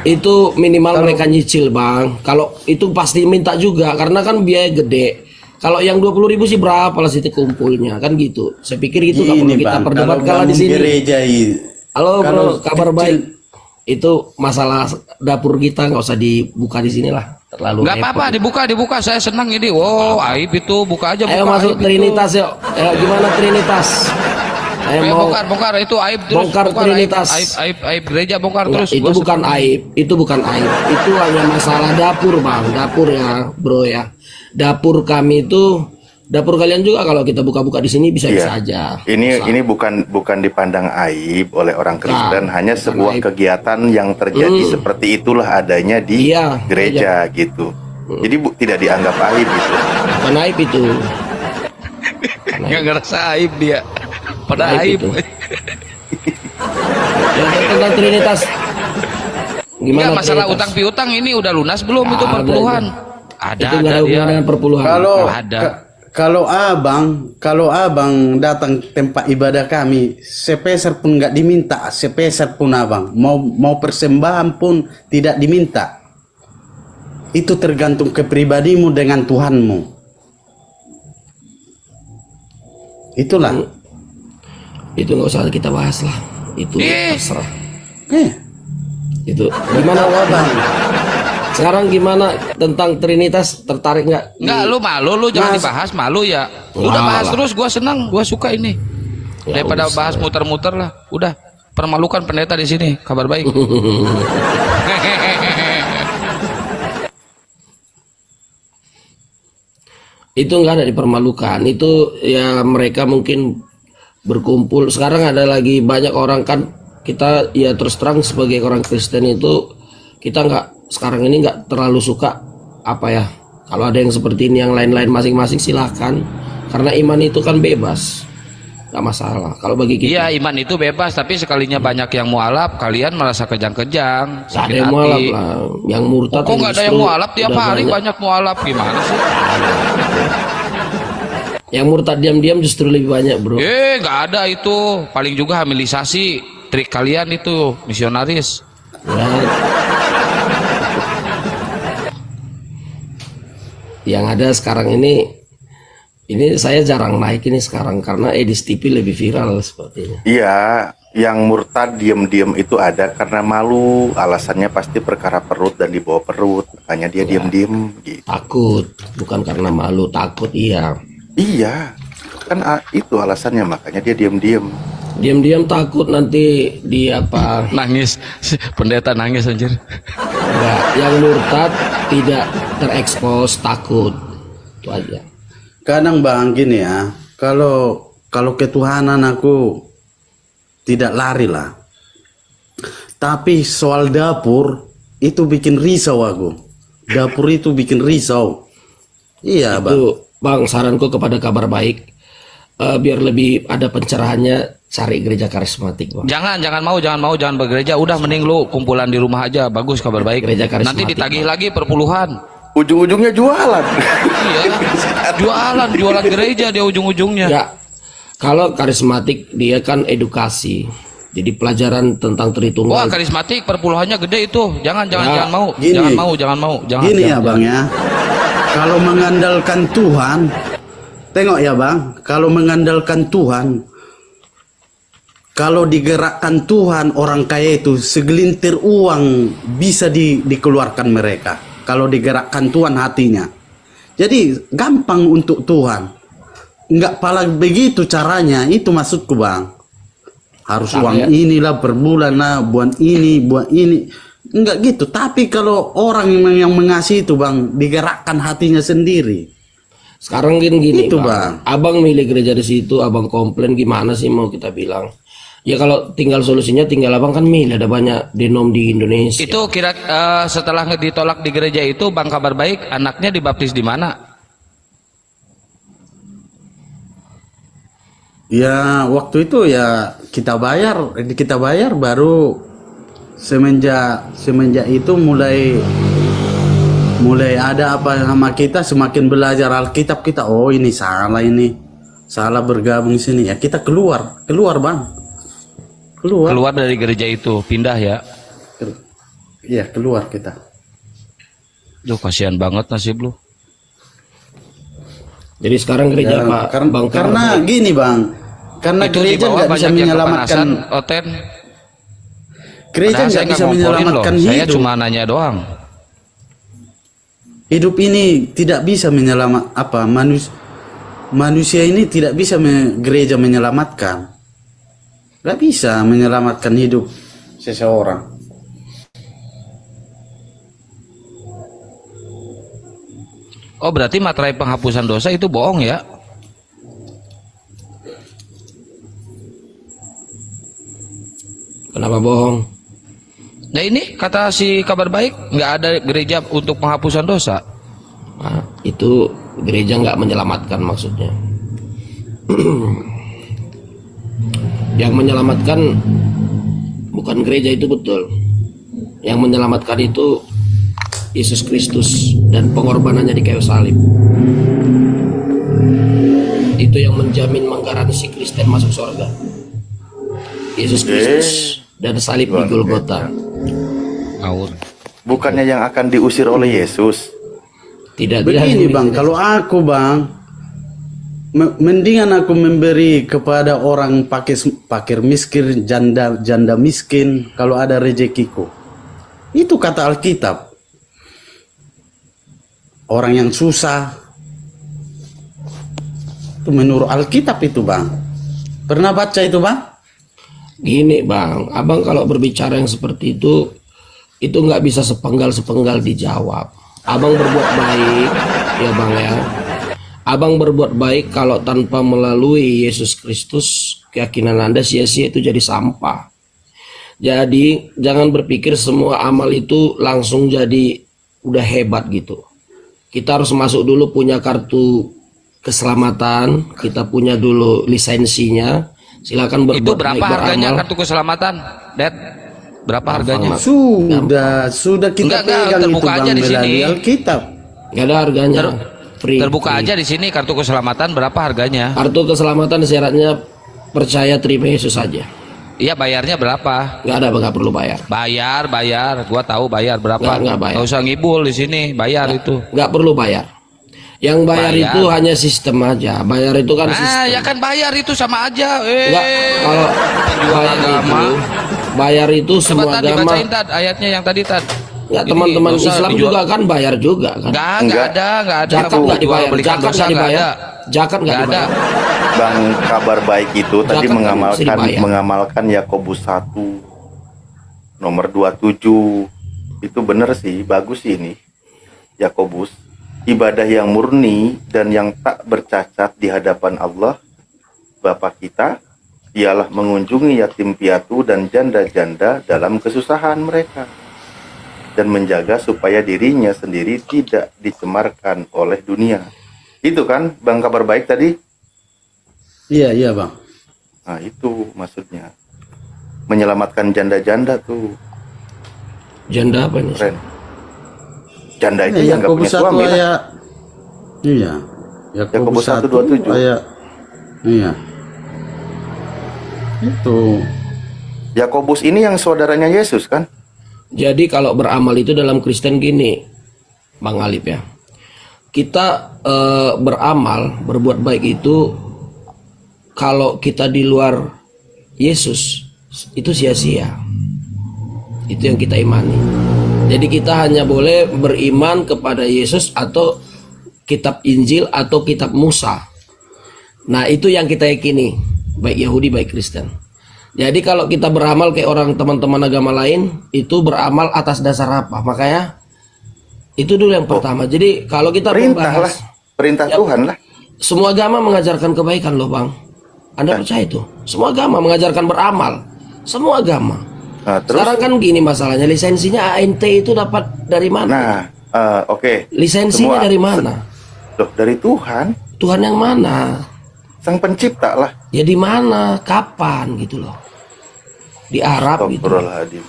Itu minimal mereka nyicil Bang. Kalau itu pasti minta juga karena kan biaya gede. Kalau yang 20.000 sih berapa lah situ kumpulnya kan gitu. Saya pikir itu nggak perlu kita perdebatkan di sini. Halo bro, kabar baik. Itu masalah dapur kita nggak usah dibuka di sini lah, terlalu nggak apa-apa, dibuka saya senang ini. Wow, aib itu buka aja. Ayo masuk Trinitas yuk. Gimana Trinitas? Ayo bongkar itu aib terus. Bongkar Trinitas. Aib gereja bongkar terus. Itu bukan aib, itu hanya masalah dapur Bang, dapur ya bro ya. Dapur kami itu, dapur kalian juga kalau kita buka-buka di sini bisa-bisa aja. Ini bukan dipandang aib oleh orang Kristen, hanya sebuah kegiatan yang terjadi seperti itulah adanya di gereja gitu. Jadi tidak dianggap aib gitu. Bukan aib itu. Nggak ngerasa aib dia. Pada aib. Tentang Trinitas. Gimana masalah utang piutang ini udah lunas belum itu perpuluhan? Ada hubungan dengan perpuluhan. Kalau abang datang tempat ibadah kami, sepeser pun nggak diminta, sepeser pun abang mau persembahan pun tidak diminta. Itu tergantung kepribadimu dengan Tuhanmu. Itulah. Itu nggak usah kita bahas lah. Itu terserah. Itu gimana abang? Sekarang gimana tentang Trinitas, tertarik nggak? Nggak, lu malu, lu jangan dibahas, malu ya. Udah bahas terus, gua senang, gua suka ini. Daripada bahas muter-muter lah, udah permalukan pendeta di sini. Kabar baik. Itu nggak ada dipermalukan, itu ya mereka mungkin berkumpul. Sekarang ada lagi banyak orang kan, kita ya terus terang sebagai orang Kristen itu kita nggak sekarang ini nggak terlalu suka apa ya, kalau ada yang seperti ini yang lain-lain masing-masing silahkan, karena iman itu kan bebas, nggak masalah kalau bagi kita. Iya, iman itu bebas, tapi sekalinya banyak yang mualaf, kalian merasa kejang-kejang, Nggak ada sakit yang hati. mualaf lah, yang murtad. Kok nggak ada yang justru mualaf tiap udah hari banyak mualaf, gimana sih? Yang murtad diam-diam justru lebih banyak, bro. Nggak ada itu, paling juga hamilisasi, trik kalian itu misionaris. Ya. Yang ada sekarang ini saya jarang naik ini sekarang karena Edis TV lebih viral sepertinya. Iya, yang murtad diam-diam itu ada karena malu, alasannya pasti perkara perut dan dibawa perut, makanya dia diam-diam gitu. Takut, bukan karena malu, takut. Iya, kan itu alasannya, makanya dia diam-diam. Diam-diam takut nanti di apa? Nangis, pendeta nangis anjir. Enggak, yang murtad tidak terekspos, takut. Itu aja. Kadang bang gini ya, kalau ketuhanan aku tidak lari lah. Tapi soal dapur itu bikin risau aku. Dapur itu bikin risau. Iya bang. Itu bang, saranku kepada Kabar Baik, biar lebih ada pencerahannya, cari gereja karismatik, bang. Jangan bergereja, udah mending lu kumpulan di rumah aja, bagus Kabar Baik. Gereja karismatik, nanti ditagih bang. lagi perpuluhan. Ujung-ujungnya jualan. Iya, jualan gereja dia ujung-ujungnya. Ya, kalau karismatik dia kan edukasi, jadi pelajaran tentang Tritunggal. Wah, karismatik perpuluhannya gede itu. Jangan mau. Gini. Jangan mau. Gini ya bang ya. Kalau mengandalkan Tuhan, tengok ya bang. Kalau mengandalkan Tuhan, kalau digerakkan Tuhan, orang kaya itu segelintir uang bisa dikeluarkan mereka. Kalau digerakkan Tuhan hatinya. Jadi gampang untuk Tuhan. Enggak pala begitu caranya, itu maksudku bang. Harus uang inilah per bulan lah, buat ini. Enggak gitu. Tapi kalau orang yang mengasihi itu bang, digerakkan hatinya sendiri. Sekarang gini itu bang. Abang milih gereja di situ, abang komplain, gimana sih mau kita bilang? Ya kalau tinggal solusinya, tinggal abang kan milih, ada banyak denom di Indonesia. Itu setelah ditolak di gereja itu, Bang Kabar Baik anaknya dibaptis di mana? Ya waktu itu ya kita bayar baru semenjak itu mulai ada apa sama kita, semakin belajar Alkitab kita, oh ini salah bergabung di sini, ya kita keluar bang. Keluar dari gereja itu, pindah ya? Iya, keluar kita. Duh, kasihan banget nasib lu. Jadi sekarang gereja ya, karena gini bang, karena itu gereja nggak bisa menyelamatkan Oten. Gereja nggak bisa menyelamatkan hidup. Saya cuma nanya doang. Hidup ini tidak bisa manusia ini tidak bisa gereja menyelamatkan. Gak bisa menyelamatkan hidup seseorang. Oh, berarti materai penghapusan dosa itu bohong ya? Kenapa bohong? Nah ini kata si Kabar Baik, nggak ada gereja untuk penghapusan dosa. Nah, itu gereja nggak menyelamatkan maksudnya. Yang menyelamatkan bukan gereja, itu betul. Yang menyelamatkan itu Yesus Kristus dan pengorbanannya di kayu salib. Itu yang menjamin, menggaransi Kristen masuk surga. Yesus Kristus dan salib di Golgota. Bukannya yang akan diusir oleh Yesus. Tidak. Begini bang, kalau aku bang, mendingan aku memberi kepada orang fakir miskin, janda miskin, kalau ada rezekiku. Itu kata Alkitab. Orang yang susah, itu menurut Alkitab itu bang. Pernah baca itu bang? Gini bang, abang kalau berbicara yang seperti itu nggak bisa sepenggal dijawab. Abang berbuat baik, ya bang ya. Abang berbuat baik kalau tanpa melalui Yesus Kristus, keyakinan Anda sia-sia, itu jadi sampah. Jadi jangan berpikir semua amal itu langsung jadi udah hebat gitu. kita harus masuk dulu punya kartu keselamatan, kita punya dulu lisensinya. Silakan berbuat Itu berapa baik, harganya beramal. kartu keselamatan, Dad? Berapa harganya? Sudah kita Enggak, pegang terbuka itu aja Bang di sini. melalui Alkitab. Nggak ada harganya. Free. Terbuka free. aja di sini kartu keselamatan berapa harganya? Kartu keselamatan syaratnya percaya terima Yesus saja. Iya, bayarnya berapa? Nggak ada, nggak perlu bayar. Bayar. Gua tahu bayar berapa. Nggak bayar. Nggak usah ngibul di sini, bayar itu. Nggak perlu bayar. Yang bayar, itu hanya sistem aja. Bayar itu kan sistem. Ya kan bayar itu sama aja. Enggak, kalau bayar itu Coba semua tadi agama. bacain Tad ayatnya yang tadi Tad. Enggak, Ini teman-teman dosa Islam dijual. juga kan bayar juga kan. Enggak ada. Zakat nggak dibayar. Belikan Zakat dosa nggak nggak dibayar. ada. Zakat nggak Nggak ada. dibayar. Bang Kabar Baik itu tadi Zakat kan mesti dibayar. mengamalkan Yakobus 1 nomor 27. Itu benar sih, bagus sih ini. Yakobus, ibadah yang murni dan yang tak bercacat di hadapan Allah Bapa kita ialah mengunjungi yatim piatu dan janda-janda dalam kesusahan mereka dan menjaga supaya dirinya sendiri tidak dicemarkan oleh dunia. Itu kan Bang Kabar Baik tadi? Iya Bang. Nah itu maksudnya. Menyelamatkan janda-janda tuh. Janda apa ini? Keren. Janda itu Iya, yang nggak punya Yakobus 1 suami lah. ayat. Iya. Yakobus 1:27. ayat. Iya. Itu. Yakobus ini yang saudaranya Yesus kan? Jadi kalau beramal itu dalam Kristen gini, Bang Alip ya. Kita beramal, berbuat baik itu kalau kita di luar Yesus itu sia-sia. Itu yang kita imani. Jadi kita hanya boleh beriman kepada Yesus atau kitab Injil atau kitab Musa. Nah, itu yang kita yakini, baik Yahudi baik Kristen. Jadi kalau kita beramal kayak orang teman-teman agama lain, itu beramal atas dasar apa? Makanya itu dulu yang pertama. Jadi kalau kita membahas perintah Tuhan lah. Semua agama mengajarkan kebaikan loh Bang. Anda percaya itu? Semua agama mengajarkan beramal. Semua agama. Nah, terus? Sekarang kan gini masalahnya, lisensinya ANT itu dapat dari mana? Nah, oke. Lisensinya dari mana? Loh, dari Tuhan. Tuhan yang mana? Sang pencipta lah. Ya di mana? Kapan gitu loh? Di Arab gitu. Astagfirullahaladzim.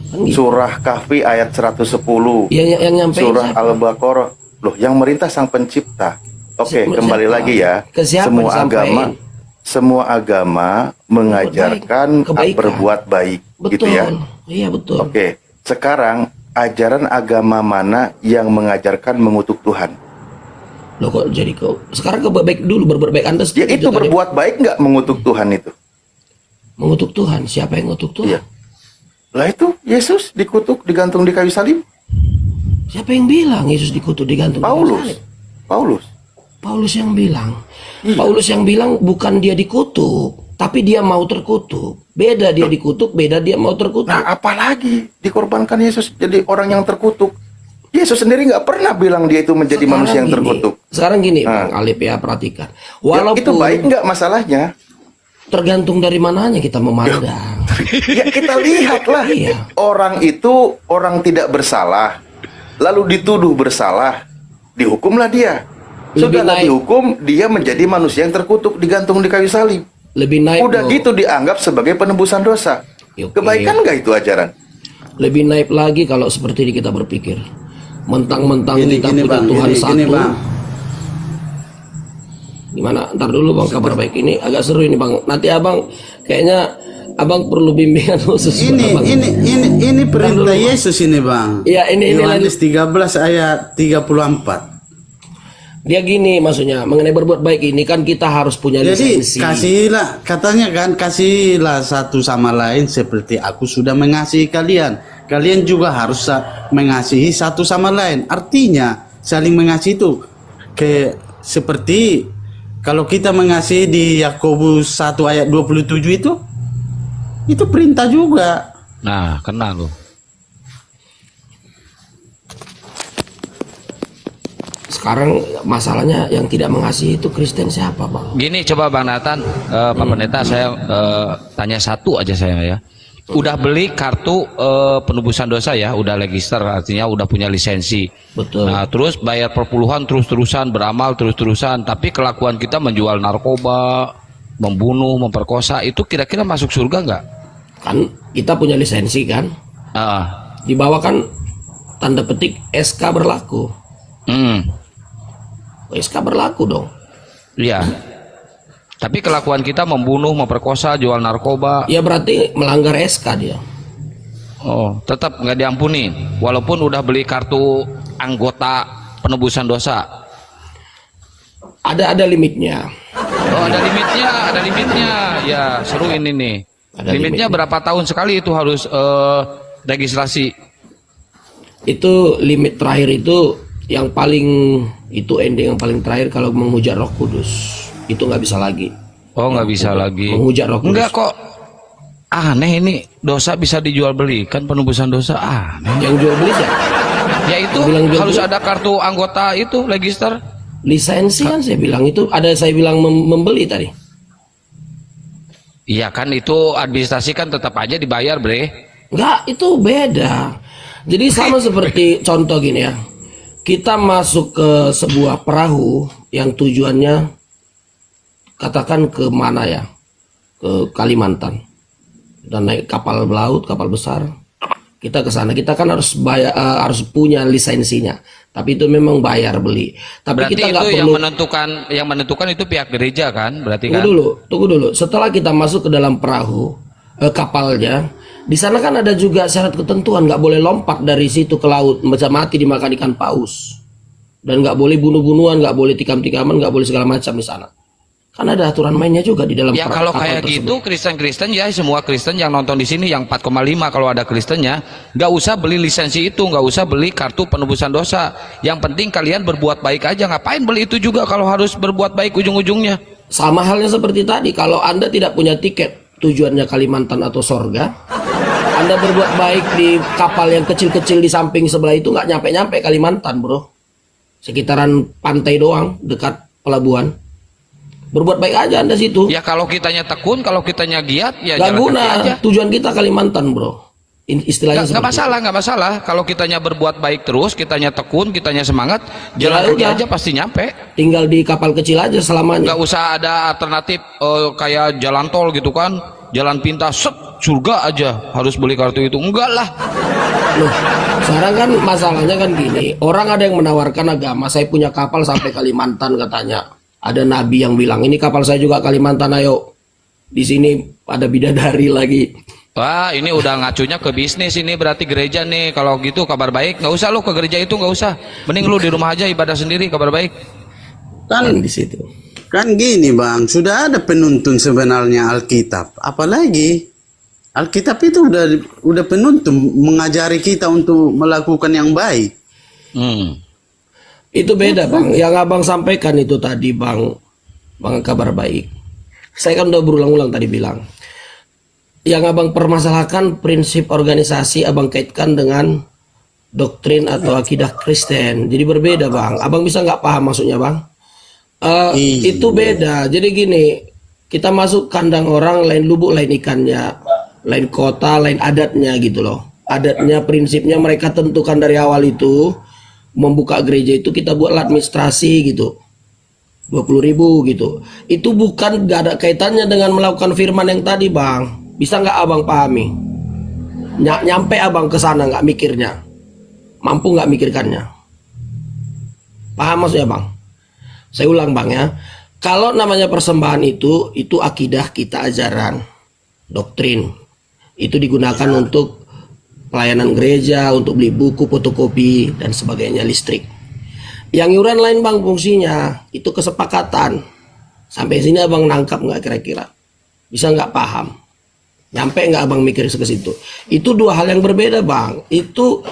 Kan gitu. Surah Kahfi ayat 110. Yang nyampein Surah siapa? Al-Baqarah. Loh, yang merintah sang pencipta. Oke, kembali Siapa? lagi ya. Ke siapa Semua agama mengajarkan kebaikan. berbuat baik, Betul. gitu ya. Iya betul. Oke, sekarang ajaran agama mana yang mengajarkan mengutuk Tuhan? Loh kok jadi sekarang kebaik dulu berbuat baik Anda Ya itu berbuat baik nggak mengutuk Tuhan itu? Mengutuk Tuhan, siapa yang mengutuk Tuhan? Iya. Lah itu Yesus dikutuk, digantung di kayu salib. Siapa yang bilang Yesus dikutuk digantung? Paulus yang bilang. Paulus yang bilang bukan dia dikutuk, tapi dia mau terkutuk. Beda dia dikutuk, beda dia mau terkutuk. Nah, apalagi dikorbankan Yesus jadi orang yang terkutuk. Yesus sendiri nggak pernah bilang dia itu menjadi manusia yang terkutuk. Sekarang gini, Bang Alip ya, perhatikan. Walaupun ya, itu baik nggak masalahnya? Tergantung dari mananya kita memandang. Ya kita lihatlah. Orang itu orang tidak bersalah, lalu dituduh bersalah, dihukumlah dia. Sudah dihukum, dia menjadi manusia yang terkutuk, digantung di kayu salib. Lebih naik. Udah gitu dianggap sebagai penebusan dosa. Kebaikan nggak itu ajaran? Lebih naik lagi kalau seperti ini kita berpikir. Mentang-mentang kita punya bang, Tuhan gini, satu. bang. Gimana? Ntar dulu Bang, kabar baik ini agak seru ini Bang. Nanti Abang kayaknya Abang perlu bimbingan khusus. Ini perintah Yesus ini Bang. Iya, ini Yohanes 13 ayat 34. Dia gini maksudnya, mengenai berbuat baik ini kan kita harus punya lisensi. Jadi kasihlah, katanya kan, kasihlah satu sama lain seperti aku sudah mengasihi kalian. Kalian juga harus mengasihi satu sama lain. Artinya saling mengasihi itu seperti kalau kita mengasihi di Yakobus 1 ayat 27 itu perintah juga. Nah, kena loh. Sekarang masalahnya yang tidak mengasihi itu Kristen siapa Bang? Gini coba Bang Nathan, Pak Pendeta saya tanya satu aja saya ya. udah beli kartu penebusan dosa ya, udah register, artinya udah punya lisensi. Betul. Nah, terus bayar perpuluhan terus-terusan, beramal terus-terusan, tapi kelakuan kita menjual narkoba, membunuh, memperkosa, itu kira-kira masuk surga nggak? Kan kita punya lisensi kan? Di bawah kan tanda petik SK berlaku. SK berlaku dong. Iya. Tapi kelakuan kita membunuh, memperkosa, jual narkoba. Ya berarti melanggar SK dia. Oh, tetap nggak diampuni, walaupun udah beli kartu anggota penebusan dosa. Ada limitnya. Oh, ada limitnya. Ya, seru ini nih. Limitnya berapa tahun sekali itu harus registrasi? Itu limit terakhir itu yang paling, itu ending yang paling terakhir kalau menghujat Roh Kudus. Itu nggak bisa lagi. Oh, nggak bisa lagi. Menghujat Roh Kudus. Enggak kok. Aneh ini, dosa bisa dijual beli, kan penebusan dosa aneh. Yang jual beli siapa? Ya itu harus ada kartu anggota itu, register. Lisensi kan saya bilang itu, ada saya bilang membeli tadi. Iya kan, itu administrasi kan tetap aja dibayar, bre. Enggak, itu beda. Jadi sama seperti contoh gini ya. Kita masuk ke sebuah perahu yang tujuannya katakan ke mana ya? Ke Kalimantan. Dan naik kapal laut, kapal besar. Kita ke sana. Kita kan harus bayar, harus punya lisensinya. Tapi itu memang bayar beli. Tapi Berarti kita nggak itu perlu. yang menentukan itu pihak gereja kan, berarti kan? Tunggu dulu. Setelah kita masuk ke dalam perahu, kapalnya, di sana kan ada juga syarat ketentuan, nggak boleh lompat dari situ ke laut, bisa mati dimakan ikan paus, dan nggak boleh bunuh-bunuhan, nggak boleh tikam-tikaman, nggak boleh segala macam di sana. Kan ada aturan mainnya juga di dalam. Ya kalau kapal kayak tersebut. gitu Kristen-Kristen ya, semua Kristen yang nonton di sini yang 4,5 kalau ada Kristennya, nggak usah beli lisensi itu, nggak usah beli kartu penebusan dosa. Yang penting kalian berbuat baik aja. Ngapain beli itu juga kalau harus berbuat baik ujung-ujungnya? Sama halnya seperti tadi, kalau Anda tidak punya tiket tujuannya Kalimantan atau sorga, Anda berbuat baik di kapal yang kecil-kecil di samping sebelah itu nggak nyampe-nyampe Kalimantan, bro. Sekitaran pantai doang, dekat pelabuhan. Berbuat baik aja Anda situ. Ya kalau kitanya tekun, kalau kitanya giat, ya Gak jalan guna. kaki aja. Tujuan kita Kalimantan, bro. Istilahnya Nggak masalah, nggak masalah. Kalau kitanya berbuat baik terus, kitanya tekun, kitanya semangat, jalan kaki aja pasti nyampe. Tinggal di kapal kecil aja selamanya. Nggak usah ada alternatif kayak jalan tol gitu kan, jalan pintas, surga aja harus beli kartu itu. Enggak lah. Loh, sekarang kan masalahnya kan gini, orang ada yang menawarkan agama, saya punya kapal sampai Kalimantan katanya. Ada nabi yang bilang, ini kapal saya juga Kalimantan, ayo. Di sini ada bidadari lagi. Wah, ini udah ngacunya ke bisnis ini, berarti gereja nih. Kalau gitu kabar baik, nggak usah lu ke gereja itu, nggak usah. Mending lu di rumah aja ibadah sendiri, kabar baik. Kan di situ. Kan gini bang, sudah ada penuntun sebenarnya Alkitab. Apalagi Alkitab itu udah penuntun mengajari kita untuk melakukan yang baik. Itu beda bang, yang abang sampaikan itu tadi bang kabar baik. Saya kan udah berulang-ulang tadi bilang, yang abang permasalahkan prinsip organisasi abang kaitkan dengan doktrin atau akidah Kristen. Jadi berbeda bang. Abang bisa nggak paham maksudnya bang? Itu beda. Jadi gini, kita masuk kandang orang, lain lubuk lain ikannya, lain kota lain adatnya gitu loh. Adatnya, prinsipnya mereka tentukan dari awal itu. Membuka gereja itu kita buat administrasi gitu, 20.000 gitu. Itu bukan, gak ada kaitannya dengan melakukan firman yang tadi bang. Bisa nggak abang pahami? Nyampe abang ke sana nggak mikirnya? Mampu nggak mikirkannya? Paham maksudnya bang? Saya ulang bang ya. Kalau namanya persembahan itu akidah kita, ajaran, doktrin. Itu digunakan untuk pelayanan gereja, untuk beli buku, fotokopi, dan sebagainya, listrik. Yang iuran lain bang fungsinya, itu kesepakatan. Sampai sini abang nangkap nggak kira-kira? Bisa nggak paham? Nyampe nggak abang mikir ke situ? Itu dua hal yang berbeda bang. Itu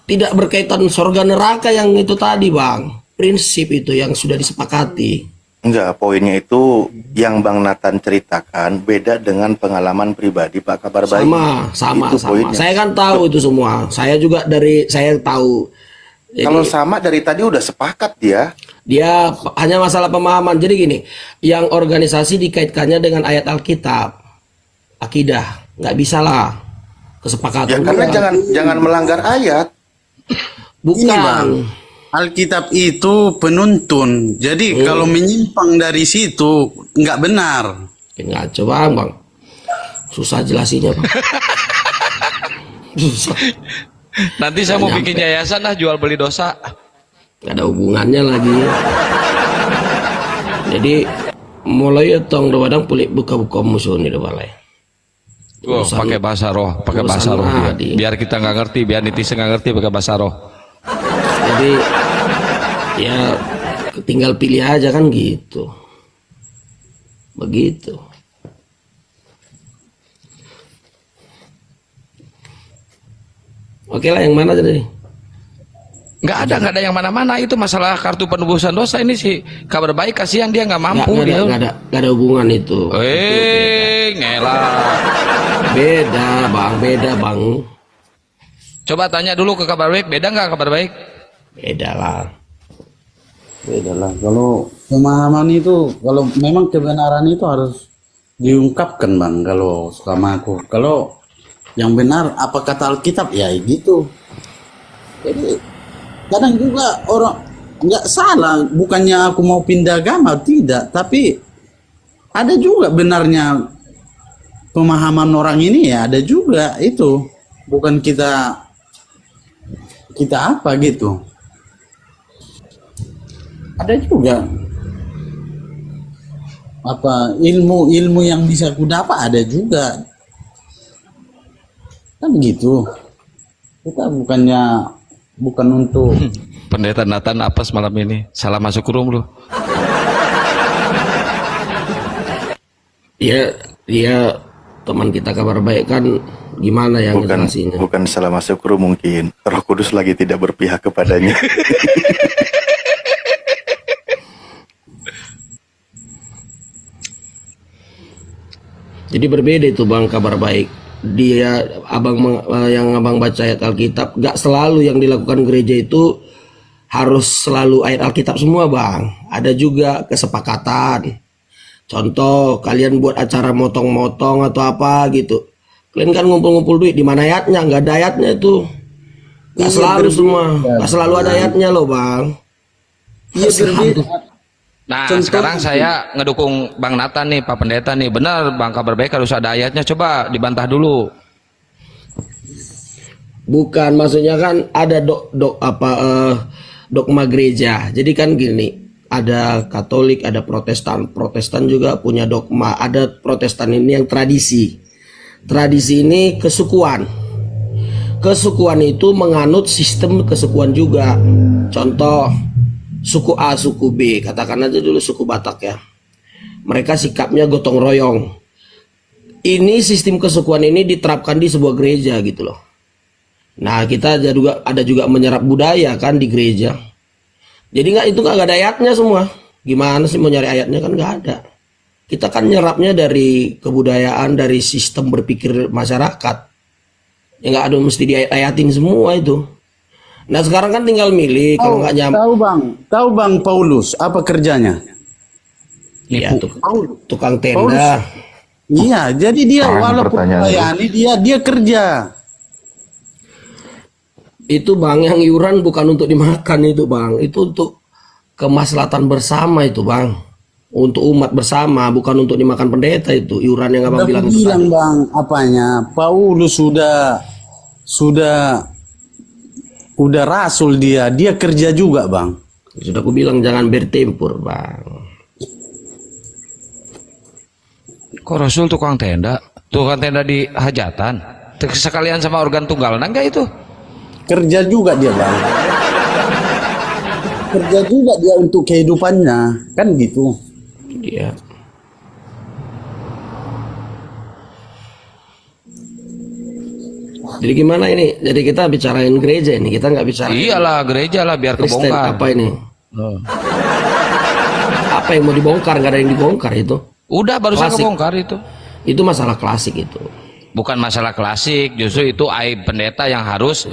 tidak berkaitan sorga neraka yang itu tadi bang. Prinsip itu yang sudah disepakati. Enggak, poinnya itu yang Bang Nathan ceritakan beda dengan pengalaman pribadi Pak Kabar Baik. Sama. Poinnya. Saya kan tahu itu semua. Saya juga saya tahu. Jadi, kalau sama dari tadi udah sepakat dia. Dia hanya masalah pemahaman. Jadi gini, yang organisasi dikaitkannya dengan ayat Alkitab, akidah, nggak bisa lah. kesepakatan. Ya karena juga. jangan melanggar ayat. Bukan. Ini, Bang. Alkitab itu penuntun. Jadi kalau menyimpang dari situ nggak benar. Ngaco bang. Susah jelasinnya bang. Susah. Nanti saya mau bikin yayasan lah jual beli dosa. Gak ada hubungannya lagi. Jadi mulai tong doang pulik buka-buka musuh nih balai. Oh, pakai bahasa roh, pakai bahasa roh. Biar kita nggak ngerti, biar netizen nggak ngerti pakai bahasa roh. Jadi ya tinggal pilih aja kan gitu. Begitu. Oke lah, yang mana tadi? Nggak ada yang mana-mana. Itu masalah kartu penebusan dosa ini sih. Kabar baik kasihan dia nggak mampu. Nggak ada hubungan itu. Ngelah. Beda bang. Coba tanya dulu ke kabar baik, beda nggak kabar baik? Beda lah. Kalau pemahaman itu, kalau memang kebenaran itu harus diungkapkan bang. Kalau sama aku, kalau yang benar apa kata Alkitab ya gitu. Jadi kadang juga orang nggak salah, bukannya aku mau pindah agama, tidak, tapi ada juga benarnya pemahaman orang ini ya, ada juga itu, bukan kita apa gitu, ada juga apa ilmu yang bisa ku dapat, ada juga kan gitu. Kita bukan untuk Pendeta Nathan apes malam ini. Salah masuk room lu. Dia teman kita kabar baik kan, gimana yang ngejelasinnya? Bukan salah masuk room, mungkin Roh Kudus lagi tidak berpihak kepadanya. Jadi berbeda itu bang, kabar baik. Dia yang abang baca ayat Alkitab, gak selalu yang dilakukan gereja itu harus selalu ayat Alkitab semua bang. Ada juga kesepakatan. Contoh kalian buat acara motong-motong atau apa gitu, kalian kan ngumpul-ngumpul duit, di mana ayatnya? Nggak ada ayatnya itu. Gak selalu semua, gak selalu ada ayatnya loh bang. Iya berbeda. Nah, sekarang saya ngedukung Bang Nathan nih, Pak Pendeta nih. Benar, Bang, kabar baik harus ada ayatnya. Coba dibantah dulu. Bukan, maksudnya kan ada dogma gereja. Jadi kan gini, ada Katolik, ada Protestan. Protestan juga punya dogma. Ada Protestan ini yang tradisi. Tradisi ini kesukuan. Kesukuan itu menganut sistem kesukuan juga. Contoh, suku A, suku B, katakan aja dulu suku Batak ya. Mereka sikapnya gotong royong. Ini sistem kesukuan ini diterapkan di sebuah gereja gitu loh. Nah, kita ada juga menyerap budaya kan di gereja. Jadi nggak ada ayatnya semua. Gimana sih mau nyari ayatnya, kan nggak ada. Kita kan nyerapnya dari kebudayaan, dari sistem berpikir masyarakat. Ya nggak ada mesti diayat-ayatin semua itu. Nah sekarang kan tinggal milih, kalau nggak nyampe. Tahu bang Paulus apa kerjanya? Iya, tukang tenda. Iya, jadi dia walaupun melayani dia kerja. Itu bang, yang iuran bukan untuk dimakan itu bang, itu untuk kemaslahatan bersama itu bang, untuk umat bersama, bukan untuk dimakan pendeta itu iuran yang abang bilang. Bang, apanya? Paulus udah rasul, dia kerja juga bang. Sudah aku bilang jangan bertempur bang. Kok Rasul tukang tenda di hajatan, sekalian sama organ tunggal, enggak itu? Kerja juga dia bang. Kerja juga dia untuk kehidupannya, kan gitu. Iya. Jadi gimana ini? Jadi kita bicarain gereja ini, kita nggak bicara. Iyalah gereja lah, biar Kristen, kebongkar. apa ini? Apa yang mau dibongkar? Gak ada yang dibongkar itu. Udah barusan Klasik. kebongkar itu. Itu masalah klasik itu. Bukan masalah klasik, justru itu aib pendeta yang harus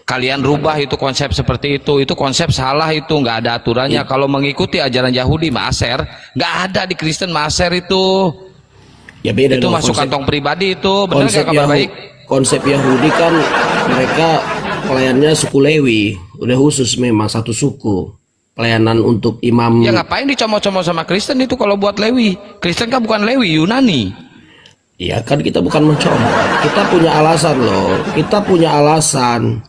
kalian rubah itu konsep seperti itu. Itu konsep salah, itu nggak ada aturannya. Kalau mengikuti ajaran Yahudi maaser, nggak ada di Kristen maaser itu. Ya beda itu dong, masuk konsep, kantong pribadi itu, benar nggak kabar baik? konsep Yahudi kan mereka pelayannya suku Lewi, udah khusus memang satu suku. Pelayanan untuk imam. Ya ngapain dicomot-comot sama Kristen itu kalau buat Lewi? Kristen kan bukan Lewi, Yunani. Iya kan kita bukan mencomot. Kita punya alasan loh. Kita punya alasan.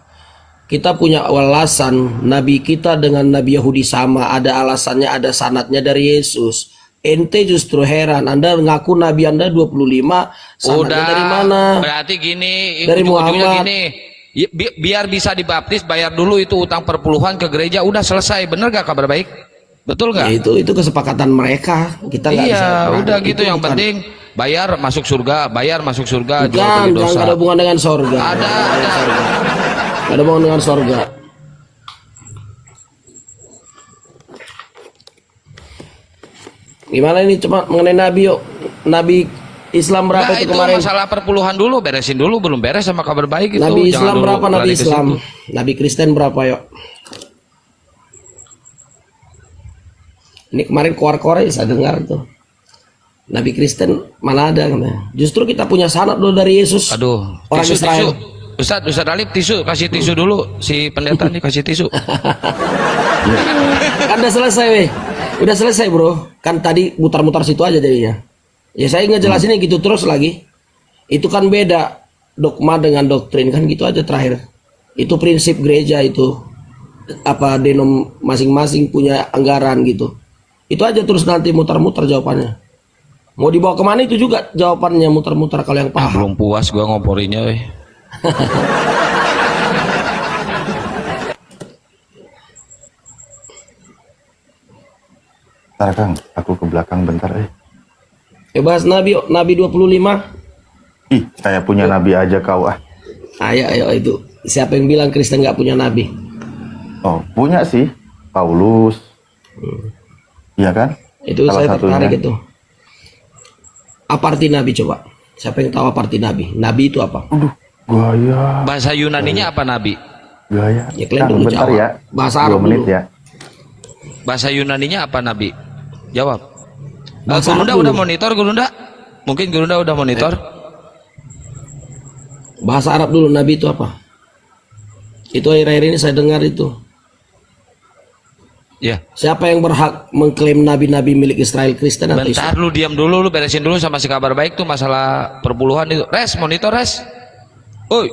Kita punya alasan. Nabi kita dengan Nabi Yahudi sama. Ada alasannya, ada sanadnya dari Yesus. Ente justru heran. Anda ngaku Nabi Anda 25. Sanadnya dari mana? Berarti gini. Dari ujung-ujungnya Muhammad. gini. Biar bisa dibaptis, bayar dulu itu utang perpuluhan ke gereja, udah selesai. Bener gak Kabar Baik? Betul gak? Ya, itu kesepakatan mereka. Kita nggak bisa. Iya, udah gitu. Yang bukan. penting bayar masuk surga, jual beli Bukan, dosa. jangan ada hubungan dengan sorga. Ada. Nggak ada hubungan dengan sorga. Gimana ini cuma mengenai Nabi yuk? Nabi Islam berapa Nah, itu itu kemarin? masalah perpuluhan dulu, beresin dulu, belum beres sama Kabar Baik itu. Nabi Jangan Islam dulu berapa? Nabi lari ke Islam. situ. Nabi Kristen berapa yuk? Ini kemarin keluar-keluar ya saya dengar tuh. Nabi Kristen mana ada katanya. Justru kita punya sanad dulu dari Yesus. Aduh, Orang Israel. Ustadz Alif tisu, kasih tisu dulu. Si pendeta nih kasih tisu. Kan udah selesai weh. Udah selesai bro. Kan tadi mutar-mutar situ aja jadinya. Ya saya ngejelasinnya gitu terus lagi. Itu kan beda dogma dengan doktrin kan gitu aja terakhir. Itu prinsip gereja itu. Apa denom masing-masing punya anggaran gitu. Itu aja terus nanti mutar-mutar jawabannya. Mau dibawa kemana itu juga jawabannya muter-muter kalau yang paham. Belum puas gua ngomporinya weh. Bentar Kang, aku ke belakang bentar Bahas Nabi yuk, Nabi 25. Ih, saya punya nabi aja kau ah. Ayo itu. Siapa yang bilang Kristen nggak punya nabi? Oh, punya sih. Paulus. Iya kan? Itu Salah saya satunya. tertarik itu. Apa arti nabi coba? Siapa yang tahu apa arti nabi? Nabi itu apa? Gaya. Bahasa Yunaninya apa Nabi? Gaya. Ya kalian Kang, dulu bentar jawab. ya. Bahasa 2 Arab menit dulu. ya. Bahasa Yunaninya apa Nabi? Jawab. Bahasa Gurunda Arab udah dulu. monitor Gurunda? Mungkin Gurunda udah monitor? Bahasa Arab dulu nabi itu apa? Itu akhir-akhir ini saya dengar itu. Ya. Siapa yang berhak mengklaim nabi-nabi milik Israel Kristen atau Bentar Islam? lu diam dulu, lu beresin dulu sama si Kabar Baik tuh masalah perpuluhan itu. Res, monitor res. Oi.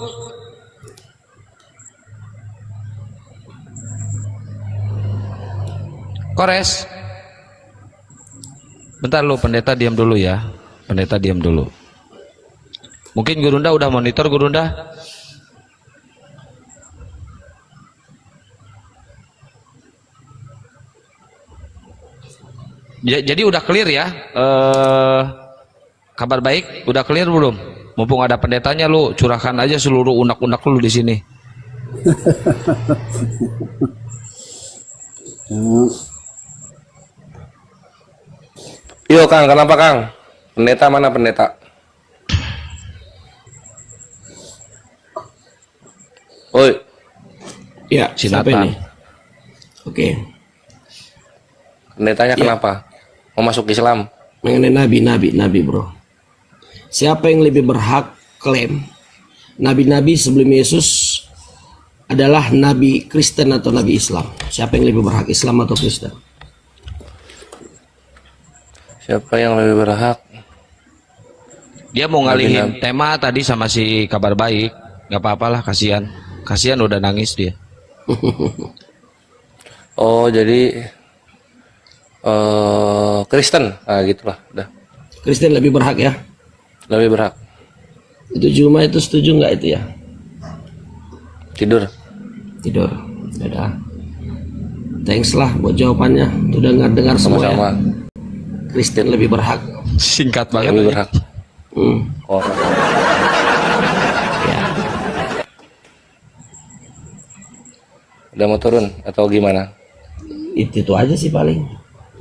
Kores. Bentar lu pendeta diam dulu ya. Pendeta diam dulu. Mungkin Gurunda udah monitor Gurunda? Jadi udah clear ya. Kabar Baik udah clear belum? Mumpung ada pendetanya lu curahkan aja seluruh unek-unek lu di sini. Yo Kang, kenapa Kang? Pendeta mana pendeta? Oi. Ya, siapa Sinatan. ini? Oke. Pendetanya Ya. kenapa? Mau masuk Islam? Mengenai nabi bro. Siapa yang lebih berhak klaim nabi-nabi sebelum Yesus adalah nabi Kristen atau nabi Islam? Siapa yang lebih berhak, Islam atau Kristen? Siapa yang lebih berhak? Dia mau ngalihin Nabi-nabi. tema tadi sama si Kabar Baik. Nggak apa-apalah, kasihan. Kasihan udah nangis dia. Oh, jadi Kristen. Ah, gitulah, udah. Kristen lebih berhak ya? Lebih berhak. Itu Juma itu setuju nggak itu ya? Tidur. Tidur. Udah. Thanks lah buat jawabannya. Udah dengar semua ya. Sama-sama. Kristen lebih berhak. Singkat banget. Lebih aja. berhak. Oh. Ya. Udah mau turun atau gimana? Itu aja sih paling.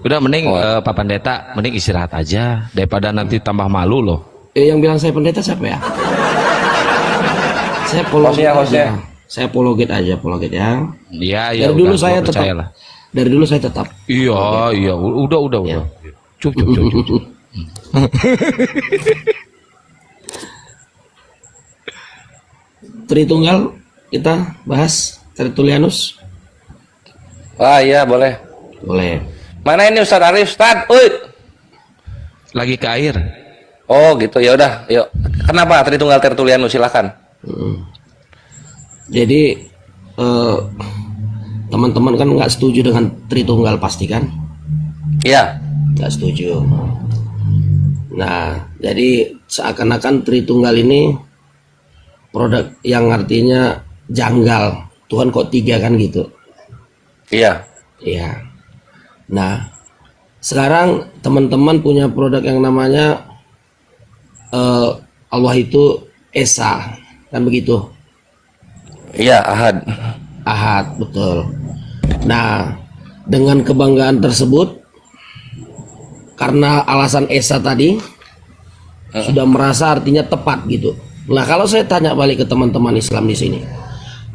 Udah mending Pak Pendeta, mending istirahat aja daripada nanti tambah malu loh. Yang bilang saya pendeta siapa ya? Saya apologet Hostnya. aja. Saya apologet aja, apologet ya. Iya, iya. Dari dulu udah, saya gua tetap. percayalah. Dari dulu saya tetap. Iya, udah. Ya. Cup. Tritunggal kita bahas Tertulianus? Wah iya boleh. Boleh. Mana ini Ustaz Arif? Ustaz, Lagi ke air. Oh gitu, ya udah, yuk. Kenapa Tritunggal Tertulianus? Silakan. Jadi teman-teman kan nggak setuju dengan Tritunggal pasti kan? Iya. Nggak setuju. Nah, jadi seakan-akan Tritunggal ini produk yang artinya janggal. Tuhan kok 3 kan gitu? Iya. Iya. Nah, sekarang teman-teman punya produk yang namanya Allah itu Esa, kan begitu? Iya, Ahad. Ahad, betul. Nah, dengan kebanggaan tersebut, karena alasan Esa tadi, sudah merasa artinya tepat gitu. Nah, kalau saya tanya balik ke teman-teman Islam di sini,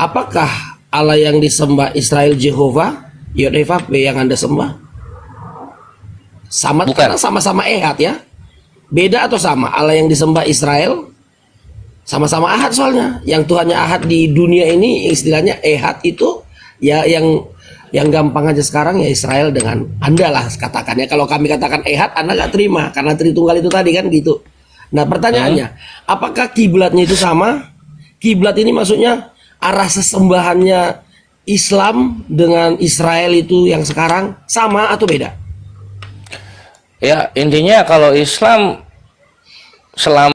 apakah Allah yang disembah Israel Jehovah, Yod-Heh-Vav yang Anda sembah? Sama, karena sama-sama Ehad ya. Beda atau sama? Allah yang disembah Israel sama-sama Ahad soalnya. Yang Tuhannya Ahad di dunia ini istilahnya Ehad itu ya yang gampang aja sekarang ya Israel dengan Anda lah katakannya. Kalau kami katakan Ehad, Anda nggak terima karena Tritunggal itu tadi kan gitu. Nah pertanyaannya, apakah kiblatnya itu sama? Kiblat ini maksudnya arah sesembahannya Islam dengan Israel itu yang sekarang sama atau beda? Ya intinya kalau Islam selama